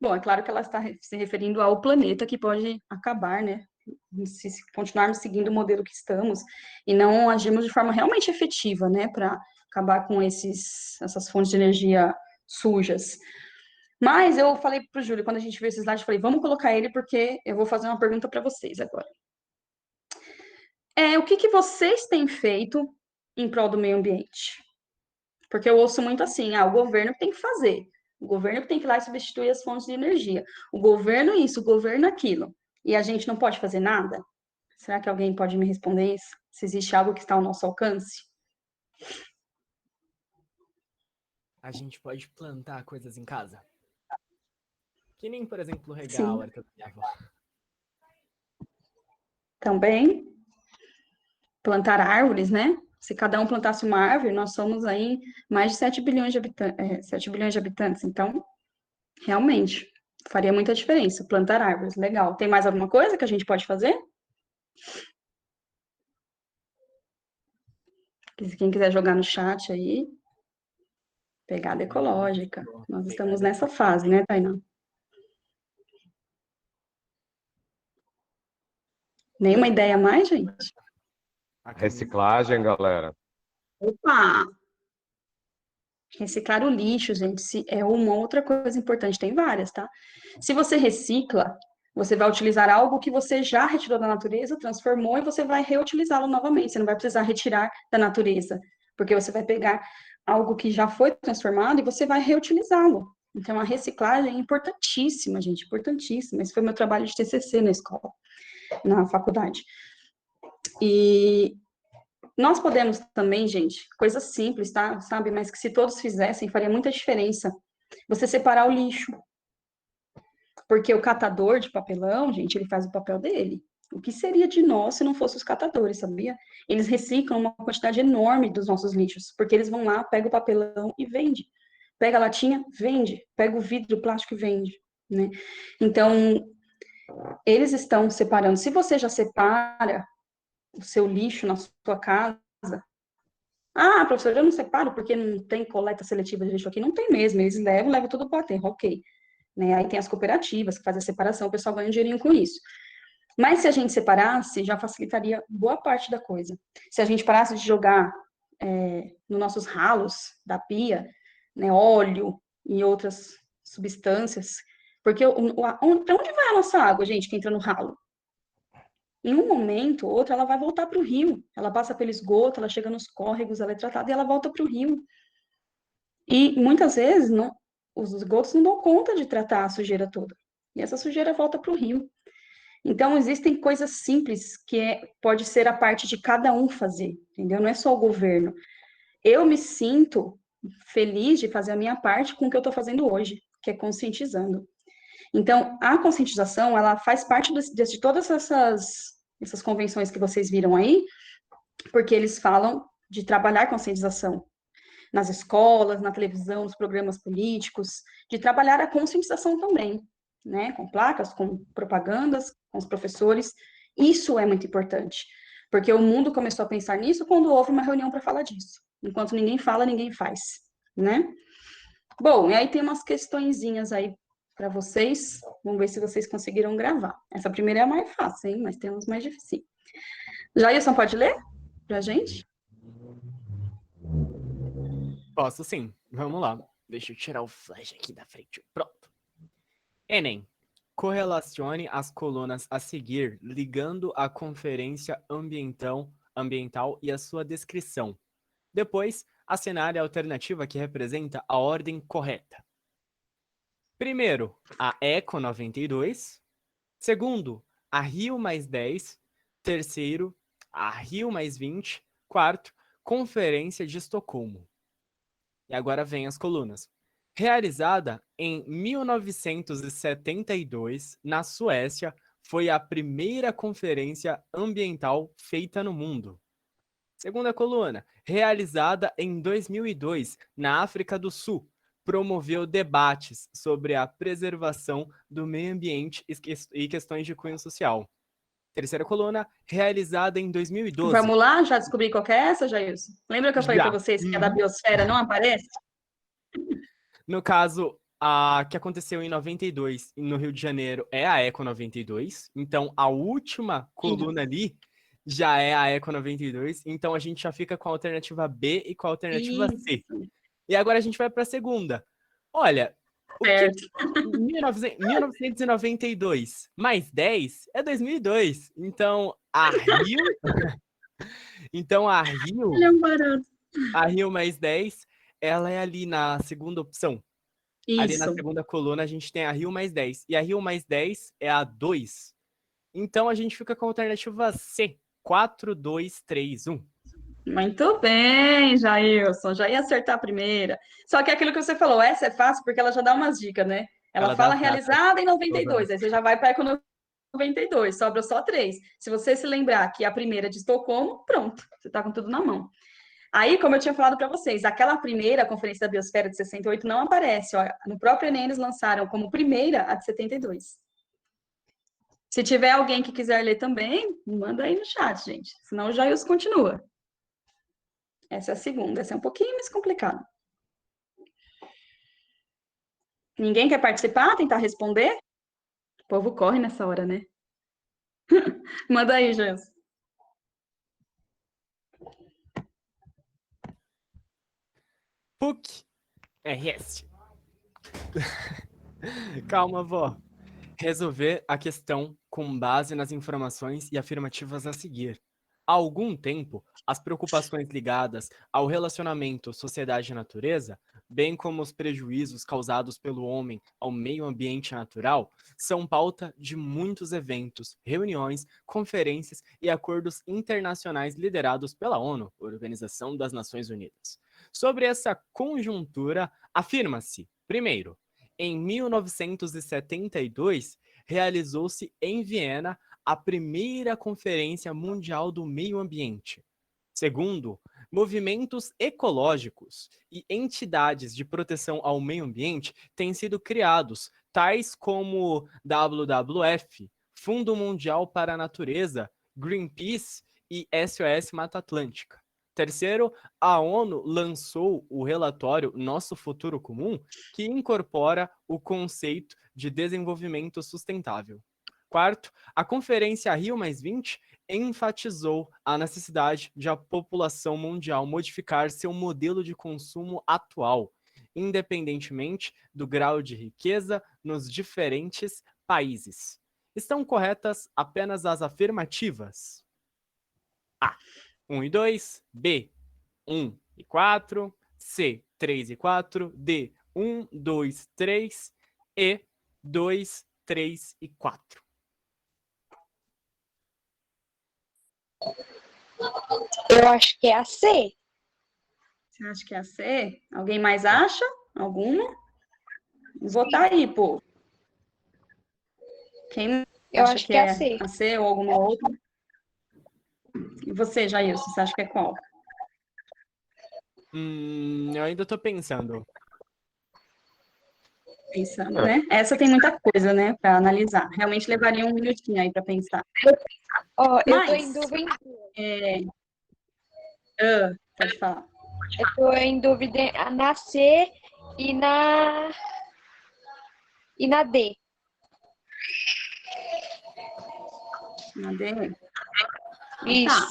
Bom, é claro que ela está se referindo ao planeta que pode acabar, né, se continuarmos seguindo o modelo que estamos e não agirmos de forma realmente efetiva, né, para acabar com essas fontes de energia sujas. Mas eu falei para o Júlio, quando a gente viu esse slide, eu falei, vamos colocar ele, porque eu vou fazer uma pergunta para vocês agora. O que vocês têm feito em prol do meio ambiente? Porque eu ouço muito assim, o governo tem que fazer, o governo tem que ir lá e substituir as fontes de energia, o governo isso, o governo aquilo, e a gente não pode fazer nada? Será que alguém pode me responder isso? Se existe algo que está ao nosso alcance? A gente pode plantar coisas em casa? Que nem, por exemplo, regar Sim. a horta da minha avó. Também plantar árvores, né? Se cada um plantasse uma árvore, nós somos aí mais de 7 bilhões de habitantes, 7 bilhões de habitantes. Então, realmente, faria muita diferença plantar árvores. Legal. Tem mais alguma coisa que a gente pode fazer? Quem quiser jogar no chat aí, pegada ecológica. Nós estamos nessa fase, né, Tainá? Nenhuma ideia a mais, gente? Reciclagem, galera. Opa! Reciclar o lixo, gente, é uma outra coisa importante, tem várias, tá? Se você recicla, você vai utilizar algo que você já retirou da natureza, transformou, e você vai reutilizá-lo novamente. Você não vai precisar retirar da natureza, porque você vai pegar algo que já foi transformado e você vai reutilizá-lo. Então, a reciclagem é importantíssima, gente, importantíssima. Esse foi meu trabalho de TCC na escola, na faculdade. E nós podemos também, gente, coisas simples, tá? Sabe? Mas que se todos fizessem, faria muita diferença. Você separar o lixo. Porque o catador de papelão, gente, ele faz o papel dele. O que seria de nós se não fossem os catadores, sabia? Eles reciclam uma quantidade enorme dos nossos lixos, porque eles vão lá, pegam o papelão e vende. Pega a latinha, vende. Pega o vidro, o plástico e vende, né? Então, eles estão separando. Se você já separa o seu lixo na sua casa, professor, eu não separo porque não tem coleta seletiva de lixo aqui. Não tem mesmo, eles levam tudo para o aterro, ok. Né? Aí tem as cooperativas que fazem a separação, o pessoal ganha um dinheirinho com isso. Mas se a gente separasse, já facilitaria boa parte da coisa. Se a gente parasse de jogar nos nossos ralos da pia, né, óleo e outras substâncias, porque para onde vai a nossa água, gente, que entra no ralo? Em um momento ou outro, ela vai voltar para o rio. Ela passa pelo esgoto, ela chega nos córregos, ela é tratada e ela volta para o rio. E muitas vezes os esgotos não dão conta de tratar a sujeira toda. E essa sujeira volta para o rio. Então, existem coisas simples que pode ser a parte de cada um fazer, entendeu? Não é só o governo. Eu me sinto feliz de fazer a minha parte com o que eu estou fazendo hoje, que é conscientizando. Então, a conscientização, ela faz parte de todas essas convenções que vocês viram aí, porque eles falam de trabalhar conscientização nas escolas, na televisão, nos programas políticos, de trabalhar a conscientização também, né? Com placas, com propagandas, com os professores. Isso é muito importante, porque o mundo começou a pensar nisso quando houve uma reunião para falar disso. Enquanto ninguém fala, ninguém faz, né? Bom, e aí tem umas questõezinhas aí para vocês. Vamos ver se vocês conseguiram gravar. Essa primeira é a mais fácil, hein? Mas tem umas mais difíceis. Jailson, pode ler para a gente? Posso sim. Vamos lá. Deixa eu tirar o flash aqui da frente. Pronto. Enem. Correlacione as colunas a seguir, ligando a conferência ambiental e a sua descrição. Depois, assinale a alternativa que representa a ordem correta. Primeiro, a Eco 92. Segundo, a Rio mais 10. Terceiro, a Rio mais 20. Quarto, Conferência de Estocolmo. E agora vem as colunas. Realizada em 1972, na Suécia, foi a primeira conferência ambiental feita no mundo. Segunda coluna, realizada em 2002, na África do Sul, promoveu debates sobre a preservação do meio ambiente e questões de cunho social. Terceira coluna, realizada em 2012. Vamos lá? Já descobri qual que é essa, Jailson? Lembra que eu falei para vocês que a da biosfera não aparece? No caso, A que aconteceu em 92 no Rio de Janeiro é a Eco 92. Então, a última coluna ali já é a Eco 92. Então, a gente já fica com a alternativa B e com a alternativa C. E agora a gente vai para a segunda. Olha, o que 1992 mais 10 é 2002. Então, a Rio... Então, a Rio mais 10, ela é ali na segunda opção. Ali na segunda coluna a gente tem a Rio mais 10. E a Rio mais 10 é a 2. Então a gente fica com a alternativa C. 4, 2, 3, 1. Muito bem, Jailson. Já ia acertar a primeira. Só que aquilo que você falou, essa é fácil porque ela já dá umas dicas, né? Ela fala realizada em 92. Aí você já vai para a Eco 92. Sobra só 3. Se você se lembrar que a primeira é de Estocolmo, pronto. Você está com tudo na mão. Aí, como eu tinha falado para vocês, aquela primeira Conferência da Biosfera de 68 não aparece. Ó, no próprio Enem, eles lançaram como primeira a de 72. Se tiver alguém que quiser ler também, manda aí no chat, gente. Senão o Jailson continua. Essa é a segunda. Essa é um pouquinho mais complicada. Ninguém quer participar, tentar responder? O povo corre nessa hora, né? Manda aí, Jailson. PUC RS. Calma, vó. Resolver a questão com base nas informações e afirmativas a seguir. Há algum tempo, as preocupações ligadas ao relacionamento sociedade e natureza, bem como os prejuízos causados pelo homem ao meio ambiente natural, são pauta de muitos eventos, reuniões, conferências e acordos internacionais liderados pela ONU, Organização das Nações Unidas. Sobre essa conjuntura, afirma-se, primeiro, em 1972, realizou-se em Viena a primeira Conferência Mundial do Meio Ambiente. Segundo, movimentos ecológicos e entidades de proteção ao meio ambiente têm sido criados, tais como WWF, Fundo Mundial para a Natureza, Greenpeace e SOS Mata Atlântica. Terceiro, a ONU lançou o relatório Nosso Futuro Comum, que incorpora o conceito de desenvolvimento sustentável. Quarto, a Conferência Rio+20 enfatizou a necessidade de a população mundial modificar seu modelo de consumo atual, independentemente do grau de riqueza nos diferentes países. Estão corretas apenas as afirmativas? A. 1 e 2, B, 1 e 4, C, 3 e 4, D, 1, 2, 3, E, 2, 3 e 4. Eu acho que é a C. Você acha que é a C? Alguém mais acha? Alguma? Votar aí, pô. Quem Eu acha acho que é a C. A C ou alguma outra? E você, Jailson, você acha que é qual? Eu ainda tô pensando. Pensando, né? Essa tem muita coisa, né, para analisar. Realmente levaria um minutinho aí para pensar. Ó, eu tô Mas, em dúvida. pode falar. Eu tô em dúvida na C e na D. Na D? Isso. Tá.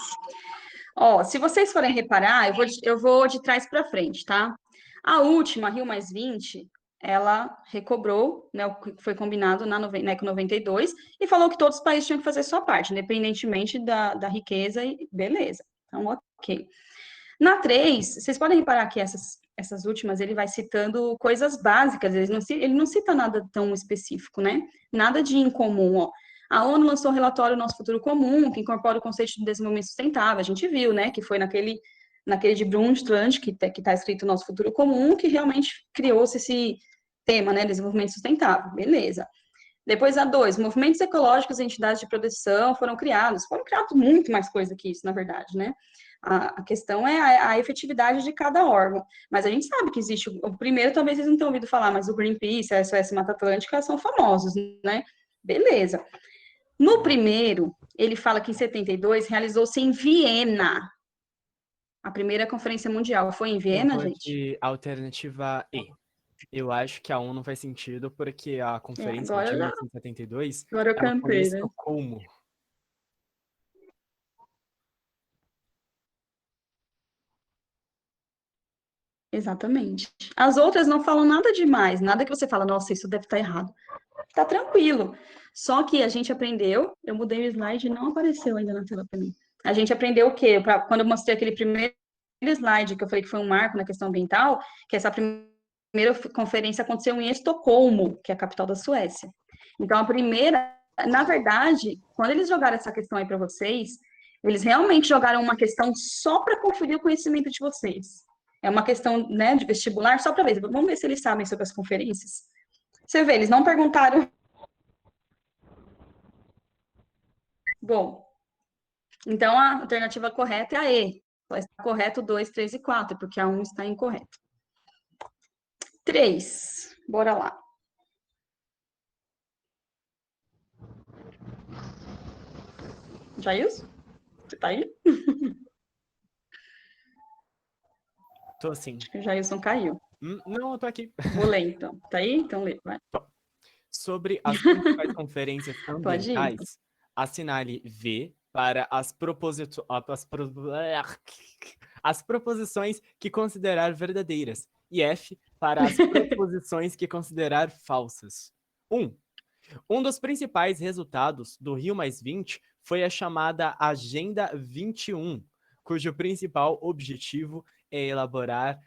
Ó, se vocês forem reparar, eu vou de trás para frente, tá? A última, Rio+20, ela recobrou, né, o que foi combinado na Eco 92 e falou que todos os países tinham que fazer sua parte, independentemente da riqueza, e beleza. Então, ok. Na 3, vocês podem reparar que essas últimas, ele vai citando coisas básicas, ele não cita nada tão específico, né? Nada de incomum, ó. A ONU lançou o relatório Nosso Futuro Comum, que incorpora o conceito de desenvolvimento sustentável. A gente viu, né, que foi naquele de Brundtland, que tá escrito Nosso Futuro Comum, que realmente criou-se esse tema, né, desenvolvimento sustentável. Beleza. Depois a 2, movimentos ecológicos e entidades de proteção foram criados muito mais coisa que isso, na verdade, né? A questão é a efetividade de cada órgão. Mas a gente sabe que existe, o primeiro talvez vocês não tenham ouvido falar, mas o Greenpeace, a SOS Mata Atlântica são famosos, né? Beleza. No primeiro, ele fala que em 72 realizou-se em Viena. A primeira conferência mundial foi em Viena, gente? De alternativa E. Eu acho que a 1 não faz sentido, porque a conferência agora de já- 1972 Agora eu ela foi em cantei, né? Estocolmo. Exatamente. As outras não falam nada demais, nada que você fala, nossa, isso deve estar errado. Tá tranquilo. Só que a gente aprendeu, eu mudei o slide e não apareceu ainda na tela para mim. A gente aprendeu o quê? Quando eu mostrei aquele primeiro slide, que eu falei que foi um marco na questão ambiental, que essa primeira conferência aconteceu em Estocolmo, que é a capital da Suécia. Então, a primeira, na verdade, quando eles jogaram essa questão aí para vocês, eles realmente jogaram uma questão só para conferir o conhecimento de vocês. É uma questão, né, de vestibular, só para ver. Vamos ver se eles sabem sobre as conferências. Você vê, eles não perguntaram. Bom, então a alternativa correta é a E. Só está correto 2, 3 e 4, porque a 1 está incorreta. 3. Bora lá. Jailson? Você tá aí? Tô assim. Acho que o Jailson caiu. Não, eu tô aqui. Vou ler, então. Tá aí? Então lê, vai. Sobre as principais conferências Pode ir. ambientais, assinale V para as proposições que considerar verdadeiras e F para as proposições que considerar falsas. 1. Um dos principais resultados do Rio+20 foi a chamada Agenda 21, cujo principal objetivo é elaborar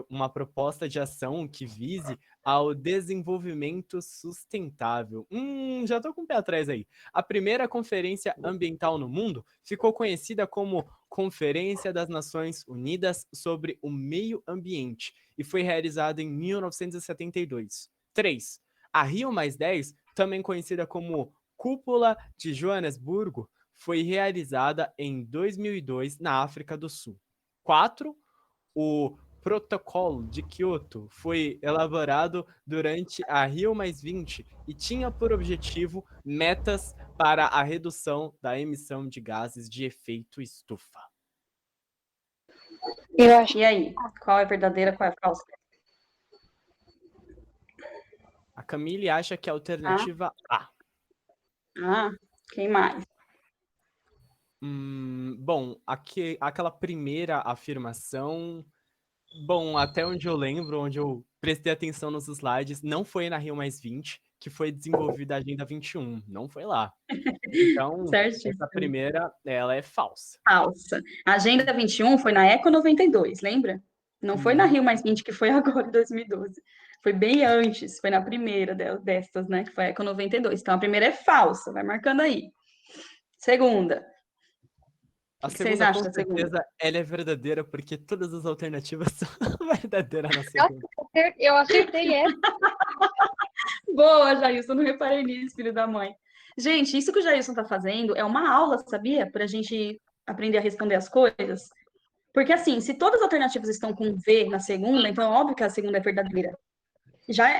uma proposta de ação que vise ao desenvolvimento sustentável. Já tô com o pé atrás aí. A primeira conferência ambiental no mundo ficou conhecida como Conferência das Nações Unidas sobre o Meio Ambiente e foi realizada em 1972. 3. A Rio+10, também conhecida como Cúpula de Joanesburgo, foi realizada em 2002 na África do Sul. 4. O Protocolo de Kyoto foi elaborado durante a Rio+20 e tinha por objetivo metas para a redução da emissão de gases de efeito estufa. Eu acho E aí? Qual é a verdadeira, qual é a falsa? A Camille acha que é a alternativa A. Ah, quem mais? Bom, aquela primeira afirmação, bom, até onde eu lembro, onde eu prestei atenção nos slides, não foi na Rio+20 que foi desenvolvida a Agenda 21, não foi lá. Então, Certíssimo. essa primeira, ela é falsa. Falsa. A Agenda 21 foi na Eco 92, lembra? Não foi na Rio+20 que foi agora, em 2012. Foi bem antes, foi na primeira destas, né, que foi a Eco 92. Então, a primeira é falsa, vai marcando aí. Segunda. A O que vocês segunda, acham com da segunda? certeza, ela é verdadeira, porque todas as alternativas são verdadeiras na segunda. Eu acertei essa. Boa, Jailson, não reparei nisso, filho da mãe. Gente, isso que o Jailson tá fazendo é uma aula, sabia? Para a gente aprender a responder as coisas. Porque, assim, se todas as alternativas estão com V na segunda, então é óbvio que a segunda é verdadeira. Já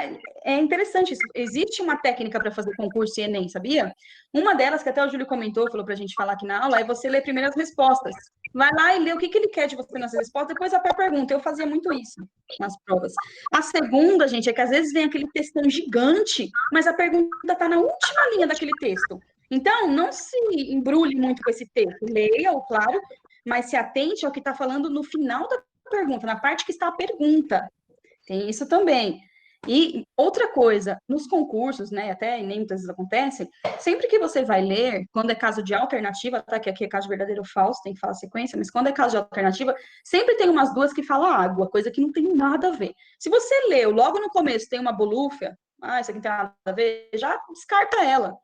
é interessante isso. Existe uma técnica para fazer concurso e Enem, sabia? Uma delas, que até o Júlio comentou, falou para a gente falar aqui na aula, é você ler primeiro as respostas. Vai lá e lê o que ele quer de você nas respostas, depois a pergunta. Eu fazia muito isso nas provas. A segunda, gente, é que às vezes vem aquele textão gigante, mas a pergunta está na última linha daquele texto. Então, não se embrulhe muito com esse texto. Leia-o, claro, mas se atente ao que está falando no final da pergunta, na parte que está a pergunta. Tem isso também. E outra coisa, nos concursos, né, até nem muitas vezes acontece, sempre que você vai ler, quando é caso de alternativa, tá, que aqui é caso de verdadeiro ou falso, tem que falar a sequência, mas quando é caso de alternativa, sempre tem umas duas que falam água, coisa que não tem nada a ver. Se você leu logo no começo, tem uma bolúfia, isso aqui não tem nada a ver, já descarta ela,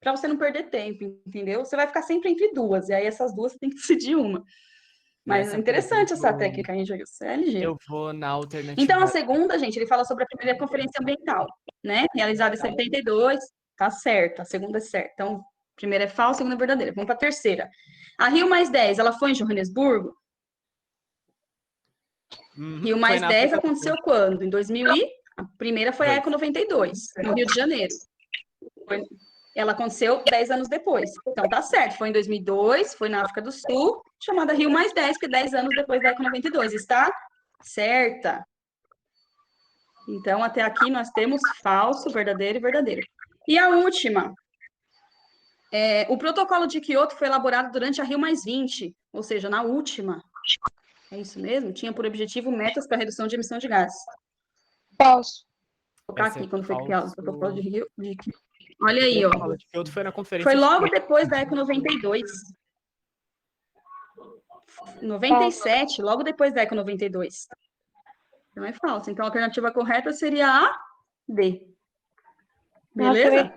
para você não perder tempo, entendeu? Você vai ficar sempre entre duas, e aí essas duas você tem que decidir uma. Mas é interessante essa técnica, hein, Jailson? É ligeiro. Eu vou na alternativa. Então, a segunda, gente, ele fala sobre a primeira conferência ambiental, né? Realizada em 72, tá certo, a segunda é certa. Então, a primeira é falsa, a segunda é verdadeira. Vamos para a terceira. A Rio+10, ela foi em Joanesburgo? Rio+10 aconteceu quando? Em 2000 e... A primeira foi a Eco 92, no Rio de Janeiro. Ela aconteceu 10 anos depois. Então, tá certo. Foi em 2002, foi na África do Sul, chamada Rio+10, que 10 anos depois da Eco 92. Está certa. Então, até aqui nós temos falso, verdadeiro e verdadeiro. E a última, o protocolo de Kyoto foi elaborado durante a Rio+20, ou seja, na última. É isso mesmo? Tinha por objetivo metas para redução de emissão de gases. Falso. Vou colocar Esse aqui é quando foi criado o falso. protocolo de Rio. Olha aí, O ó. protocolo de Kyoto foi na conferência. Foi logo depois da Eco 92. 97, logo depois da Eco 92. Não é falso. Então, a alternativa correta seria a D. Beleza?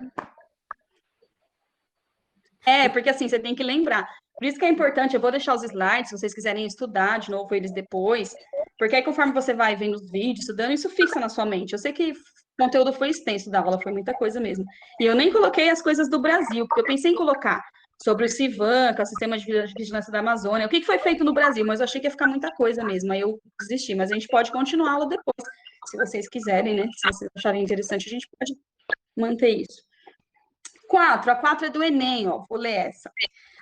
Porque assim, você tem que lembrar. Por isso que é importante, eu vou deixar os slides, se vocês quiserem estudar de novo eles depois, porque aí conforme você vai vendo os vídeos, estudando, isso fixa na sua mente. Eu sei que o conteúdo foi extenso da aula, foi muita coisa mesmo. E eu nem coloquei as coisas do Brasil, porque eu pensei em colocar sobre o CIVAM, que é o Sistema de Vigilância da Amazônia, o que foi feito no Brasil, mas eu achei que ia ficar muita coisa mesmo, aí eu desisti. Mas a gente pode continuar a aula depois, se vocês quiserem, né? Se vocês acharem interessante, a gente pode manter isso. 4, a 4 é do Enem, ó, vou ler essa.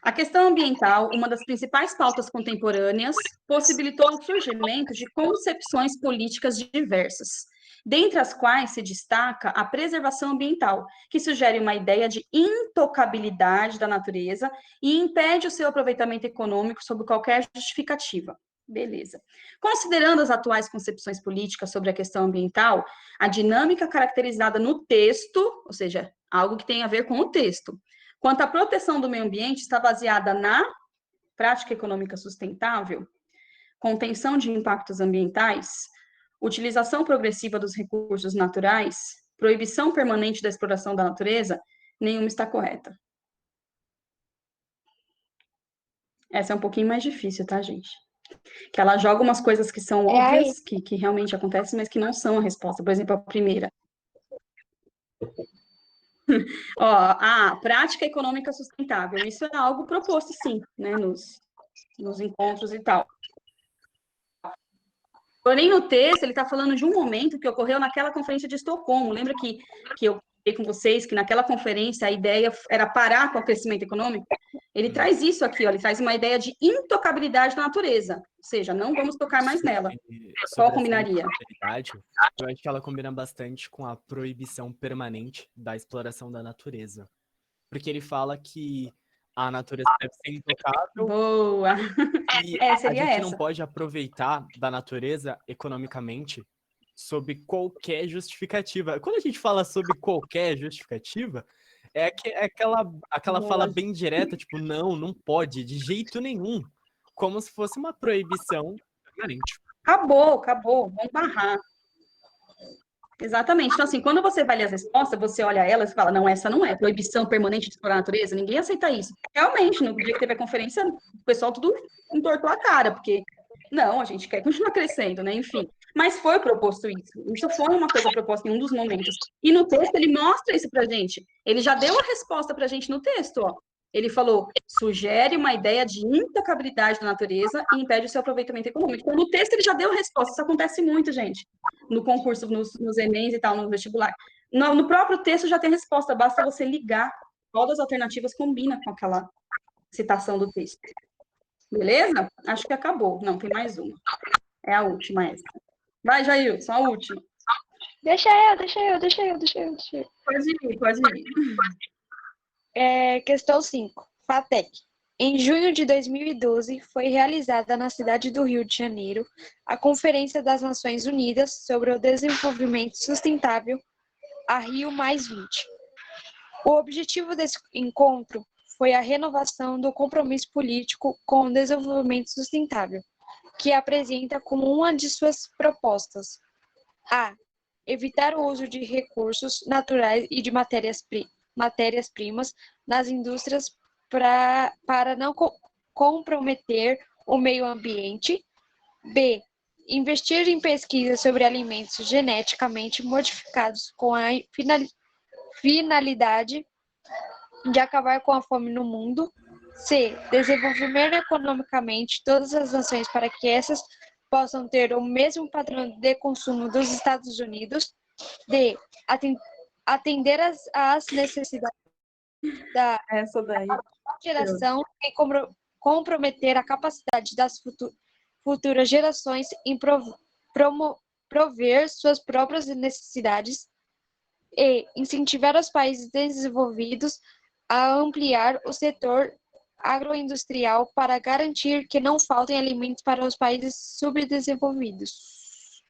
A questão ambiental, uma das principais pautas contemporâneas, possibilitou o surgimento de concepções políticas diversas, dentre as quais se destaca a preservação ambiental, que sugere uma ideia de intocabilidade da natureza e impede o seu aproveitamento econômico sob qualquer justificativa. Beleza. Considerando as atuais concepções políticas sobre a questão ambiental, a dinâmica caracterizada no texto, ou seja, algo que tem a ver com o texto, quanto à proteção do meio ambiente, está baseada na prática econômica sustentável, contenção de impactos ambientais, utilização progressiva dos recursos naturais, proibição permanente da exploração da natureza, nenhuma está correta. Essa é um pouquinho mais difícil, tá, gente? Que ela joga umas coisas que são óbvias, que realmente acontecem, mas que não são a resposta. Por exemplo, a primeira. Ó, a prática econômica sustentável. Isso é algo proposto, sim, né, nos encontros e tal. Porém, no texto, ele está falando de um momento que ocorreu naquela conferência de Estocolmo. Lembra que eu falei com vocês que naquela conferência a ideia era parar com o crescimento econômico? Ele traz isso aqui, ó, ele traz uma ideia de intocabilidade da natureza, ou seja, não vamos tocar mais nela. Qual combinaria? Eu acho que ela combina bastante com a proibição permanente da exploração da natureza. Porque ele fala que a natureza deve ser intocável. Boa! E seria a gente essa. não pode aproveitar da natureza economicamente sob qualquer justificativa. Quando a gente fala sobre qualquer justificativa, é aquela fala bem direta, tipo, não pode, de jeito nenhum. Como se fosse uma proibição permanente. Acabou, vamos barrar. Exatamente. Então, assim, quando você vai ler as respostas, você olha elas e fala, não, essa não é proibição permanente de explorar a natureza, ninguém aceita isso. Realmente, no dia que teve a conferência, o pessoal tudo entortou a cara, porque, não, a gente quer continuar crescendo, né, enfim. Mas foi proposto isso. Isso foi uma coisa proposta em um dos momentos. E no texto, ele mostra isso pra gente. Ele já deu a resposta pra gente no texto, ó. Ele falou, sugere uma ideia de intocabilidade da natureza e impede o seu aproveitamento econômico. Então, no texto, ele já deu a resposta. Isso acontece muito, gente, no concurso, nos Enems e tal, no vestibular. No próprio texto já tem a resposta, basta você ligar qual das alternativas combina com aquela citação do texto. Beleza? Acho que acabou. Não, tem mais uma. É a última essa. Vai, Jailson, a última. Deixa eu. Pode ir. Questão 5. FATEC. Em junho de 2012, foi realizada na cidade do Rio de Janeiro a Conferência das Nações Unidas sobre o Desenvolvimento Sustentável, a Rio+20. O objetivo desse encontro foi a renovação do compromisso político com o desenvolvimento sustentável, que apresenta como uma de suas propostas a. Evitar o uso de recursos naturais e de matérias-primas nas indústrias para não comprometer o meio ambiente. B. Investir em pesquisa sobre alimentos geneticamente modificados com a finalidade de acabar com a fome no mundo. C. Desenvolver economicamente todas as nações para que essas possam ter o mesmo padrão de consumo dos Estados Unidos. D. Atender às necessidades da geração e comprometer a capacidade das futuras gerações em prover suas próprias necessidades e incentivar os países desenvolvidos a ampliar o setor agroindustrial para garantir que não faltem alimentos para os países subdesenvolvidos.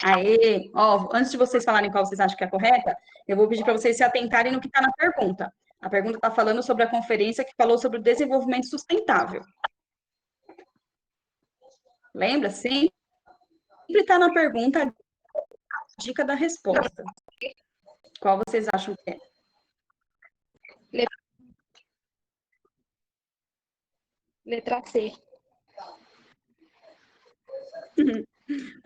Aê! Ó, antes de vocês falarem qual vocês acham que é a correta, eu vou pedir para vocês se atentarem no que está na pergunta. A pergunta está falando sobre a conferência que falou sobre o desenvolvimento sustentável. Lembra? Sempre está na pergunta a dica da resposta. Qual vocês acham que é? Letra C.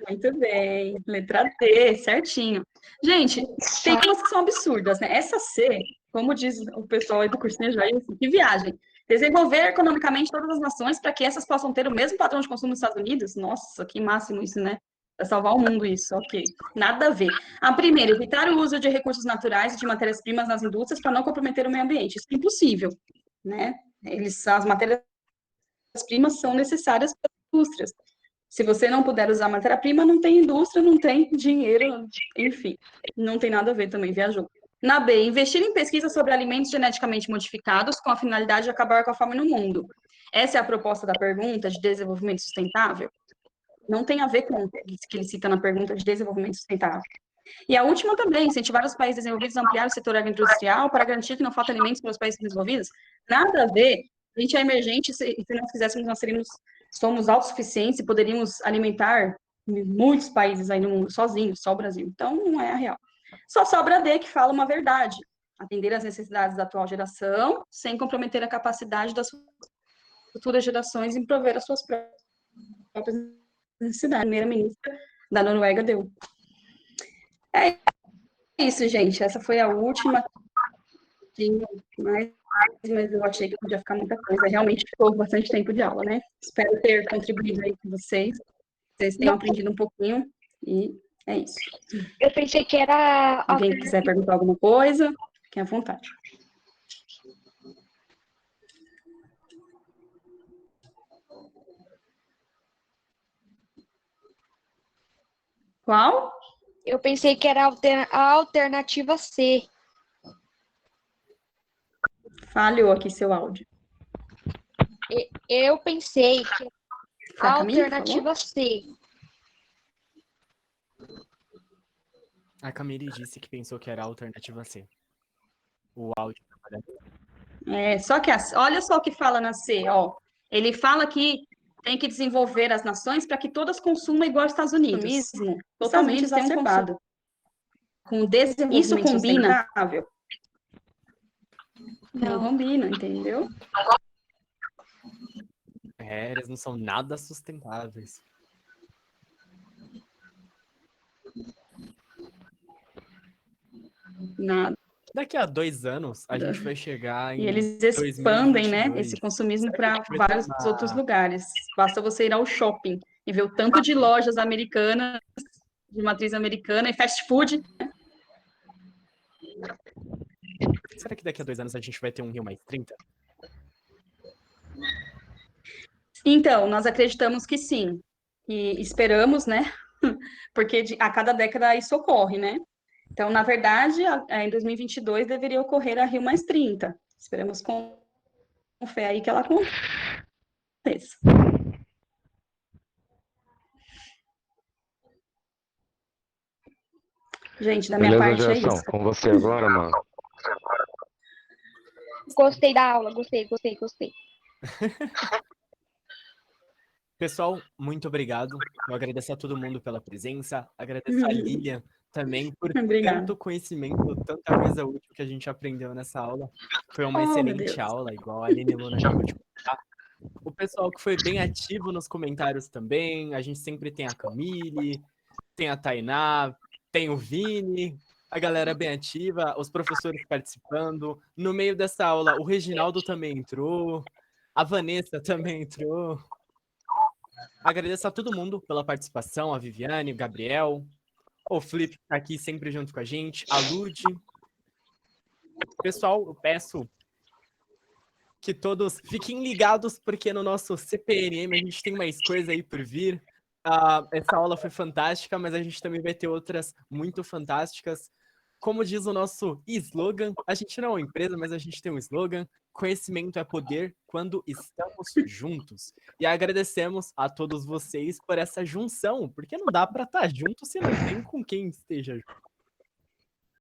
Muito bem. Letra D, certinho. Gente, tem coisas que são absurdas, né? Essa C, como diz o pessoal aí do cursinho já, que viagem. Desenvolver economicamente todas as nações para que essas possam ter o mesmo padrão de consumo nos Estados Unidos? Nossa, que máximo isso, né? Para salvar o mundo isso, ok. Nada a ver. A primeira, evitar o uso de recursos naturais e de matérias-primas nas indústrias para não comprometer o meio ambiente. Isso é impossível, né? As matérias-primas são necessárias para as indústrias. Se você não puder usar matéria-prima, não tem indústria, não tem dinheiro, enfim, não tem nada a ver também, viajou. Na B, investir em pesquisa sobre alimentos geneticamente modificados com a finalidade de acabar com a fome no mundo. Essa é a proposta da pergunta de desenvolvimento sustentável? Não tem a ver com o que ele cita na pergunta de desenvolvimento sustentável. E a última também, incentivar os países desenvolvidos a ampliar o setor agroindustrial para garantir que não falta alimentos para os países desenvolvidos? Nada a ver. A gente é emergente, se nós fizéssemos, somos autossuficientes e poderíamos alimentar muitos países aí no mundo, sozinhos, só o Brasil. Então, não é a real. Só sobra a D, que fala uma verdade. Atender às necessidades da atual geração, sem comprometer a capacidade das futuras gerações em prover as suas próprias necessidades. A primeira-ministra da Noruega deu. É isso, gente. Essa foi a última. Mas eu achei que podia ficar muita coisa. Realmente ficou bastante tempo de aula, né? Espero ter contribuído aí com vocês. Vocês tenham aprendido um pouquinho. E é isso. Eu pensei que era... Alguém quiser perguntar alguma coisa, fiquem à vontade. Qual? Eu pensei que era a alternativa C. Falhou aqui seu áudio. Eu pensei que Foi a Camille que alternativa C. A Camille disse que pensou que era a alternativa C. O áudio. Só que olha só o que fala na C, ó. Ele fala que tem que desenvolver as nações para que todas consumam igual aos Estados Unidos. Totalmente exacerbado. Com desenvolvimento isso combina? Sustentável? Não combina, entendeu? Eles não são nada sustentáveis. Nada. Daqui a 2 anos, a gente vai chegar em E eles expandem, 2022. né, esse consumismo para vários outros lugares. Basta você ir ao shopping e ver o tanto de lojas americanas, de matriz americana e fast food. Será que daqui a 2 anos a gente vai ter um Rio mais 30? Então, nós acreditamos que sim. E esperamos, né? Porque a cada década isso ocorre, né? Então, na verdade, em 2022 deveria ocorrer a Rio mais 30. Esperamos com fé aí que ela aconteça. Gente, da minha parte é isso. Com você agora, mano. Gostei da aula, gostei. Pessoal, muito obrigado. Eu agradeço a todo mundo pela presença. Agradeço a Lilian também por tanto conhecimento, tanta coisa útil que a gente aprendeu nessa aula. Foi uma excelente aula, igual a Aline Luna acabou de contar. O pessoal que foi bem ativo nos comentários também. A gente sempre tem a Camille, tem a Tainá, tem o Vini, a galera bem ativa, os professores participando. No meio dessa aula, o Reginaldo também entrou, a Vanessa também entrou. Agradeço a todo mundo pela participação, a Viviane, o Gabriel, o Felipe que tá aqui sempre junto com a gente, a Lud. Pessoal, eu peço que todos fiquem ligados, porque no nosso CPNM a gente tem mais coisa aí por vir. Essa aula foi fantástica, mas a gente também vai ter outras muito fantásticas. Como diz o nosso slogan, a gente não é uma empresa, mas a gente tem um slogan: conhecimento é poder quando estamos juntos. E agradecemos a todos vocês por essa junção, porque não dá para estar junto se não tem com quem esteja junto.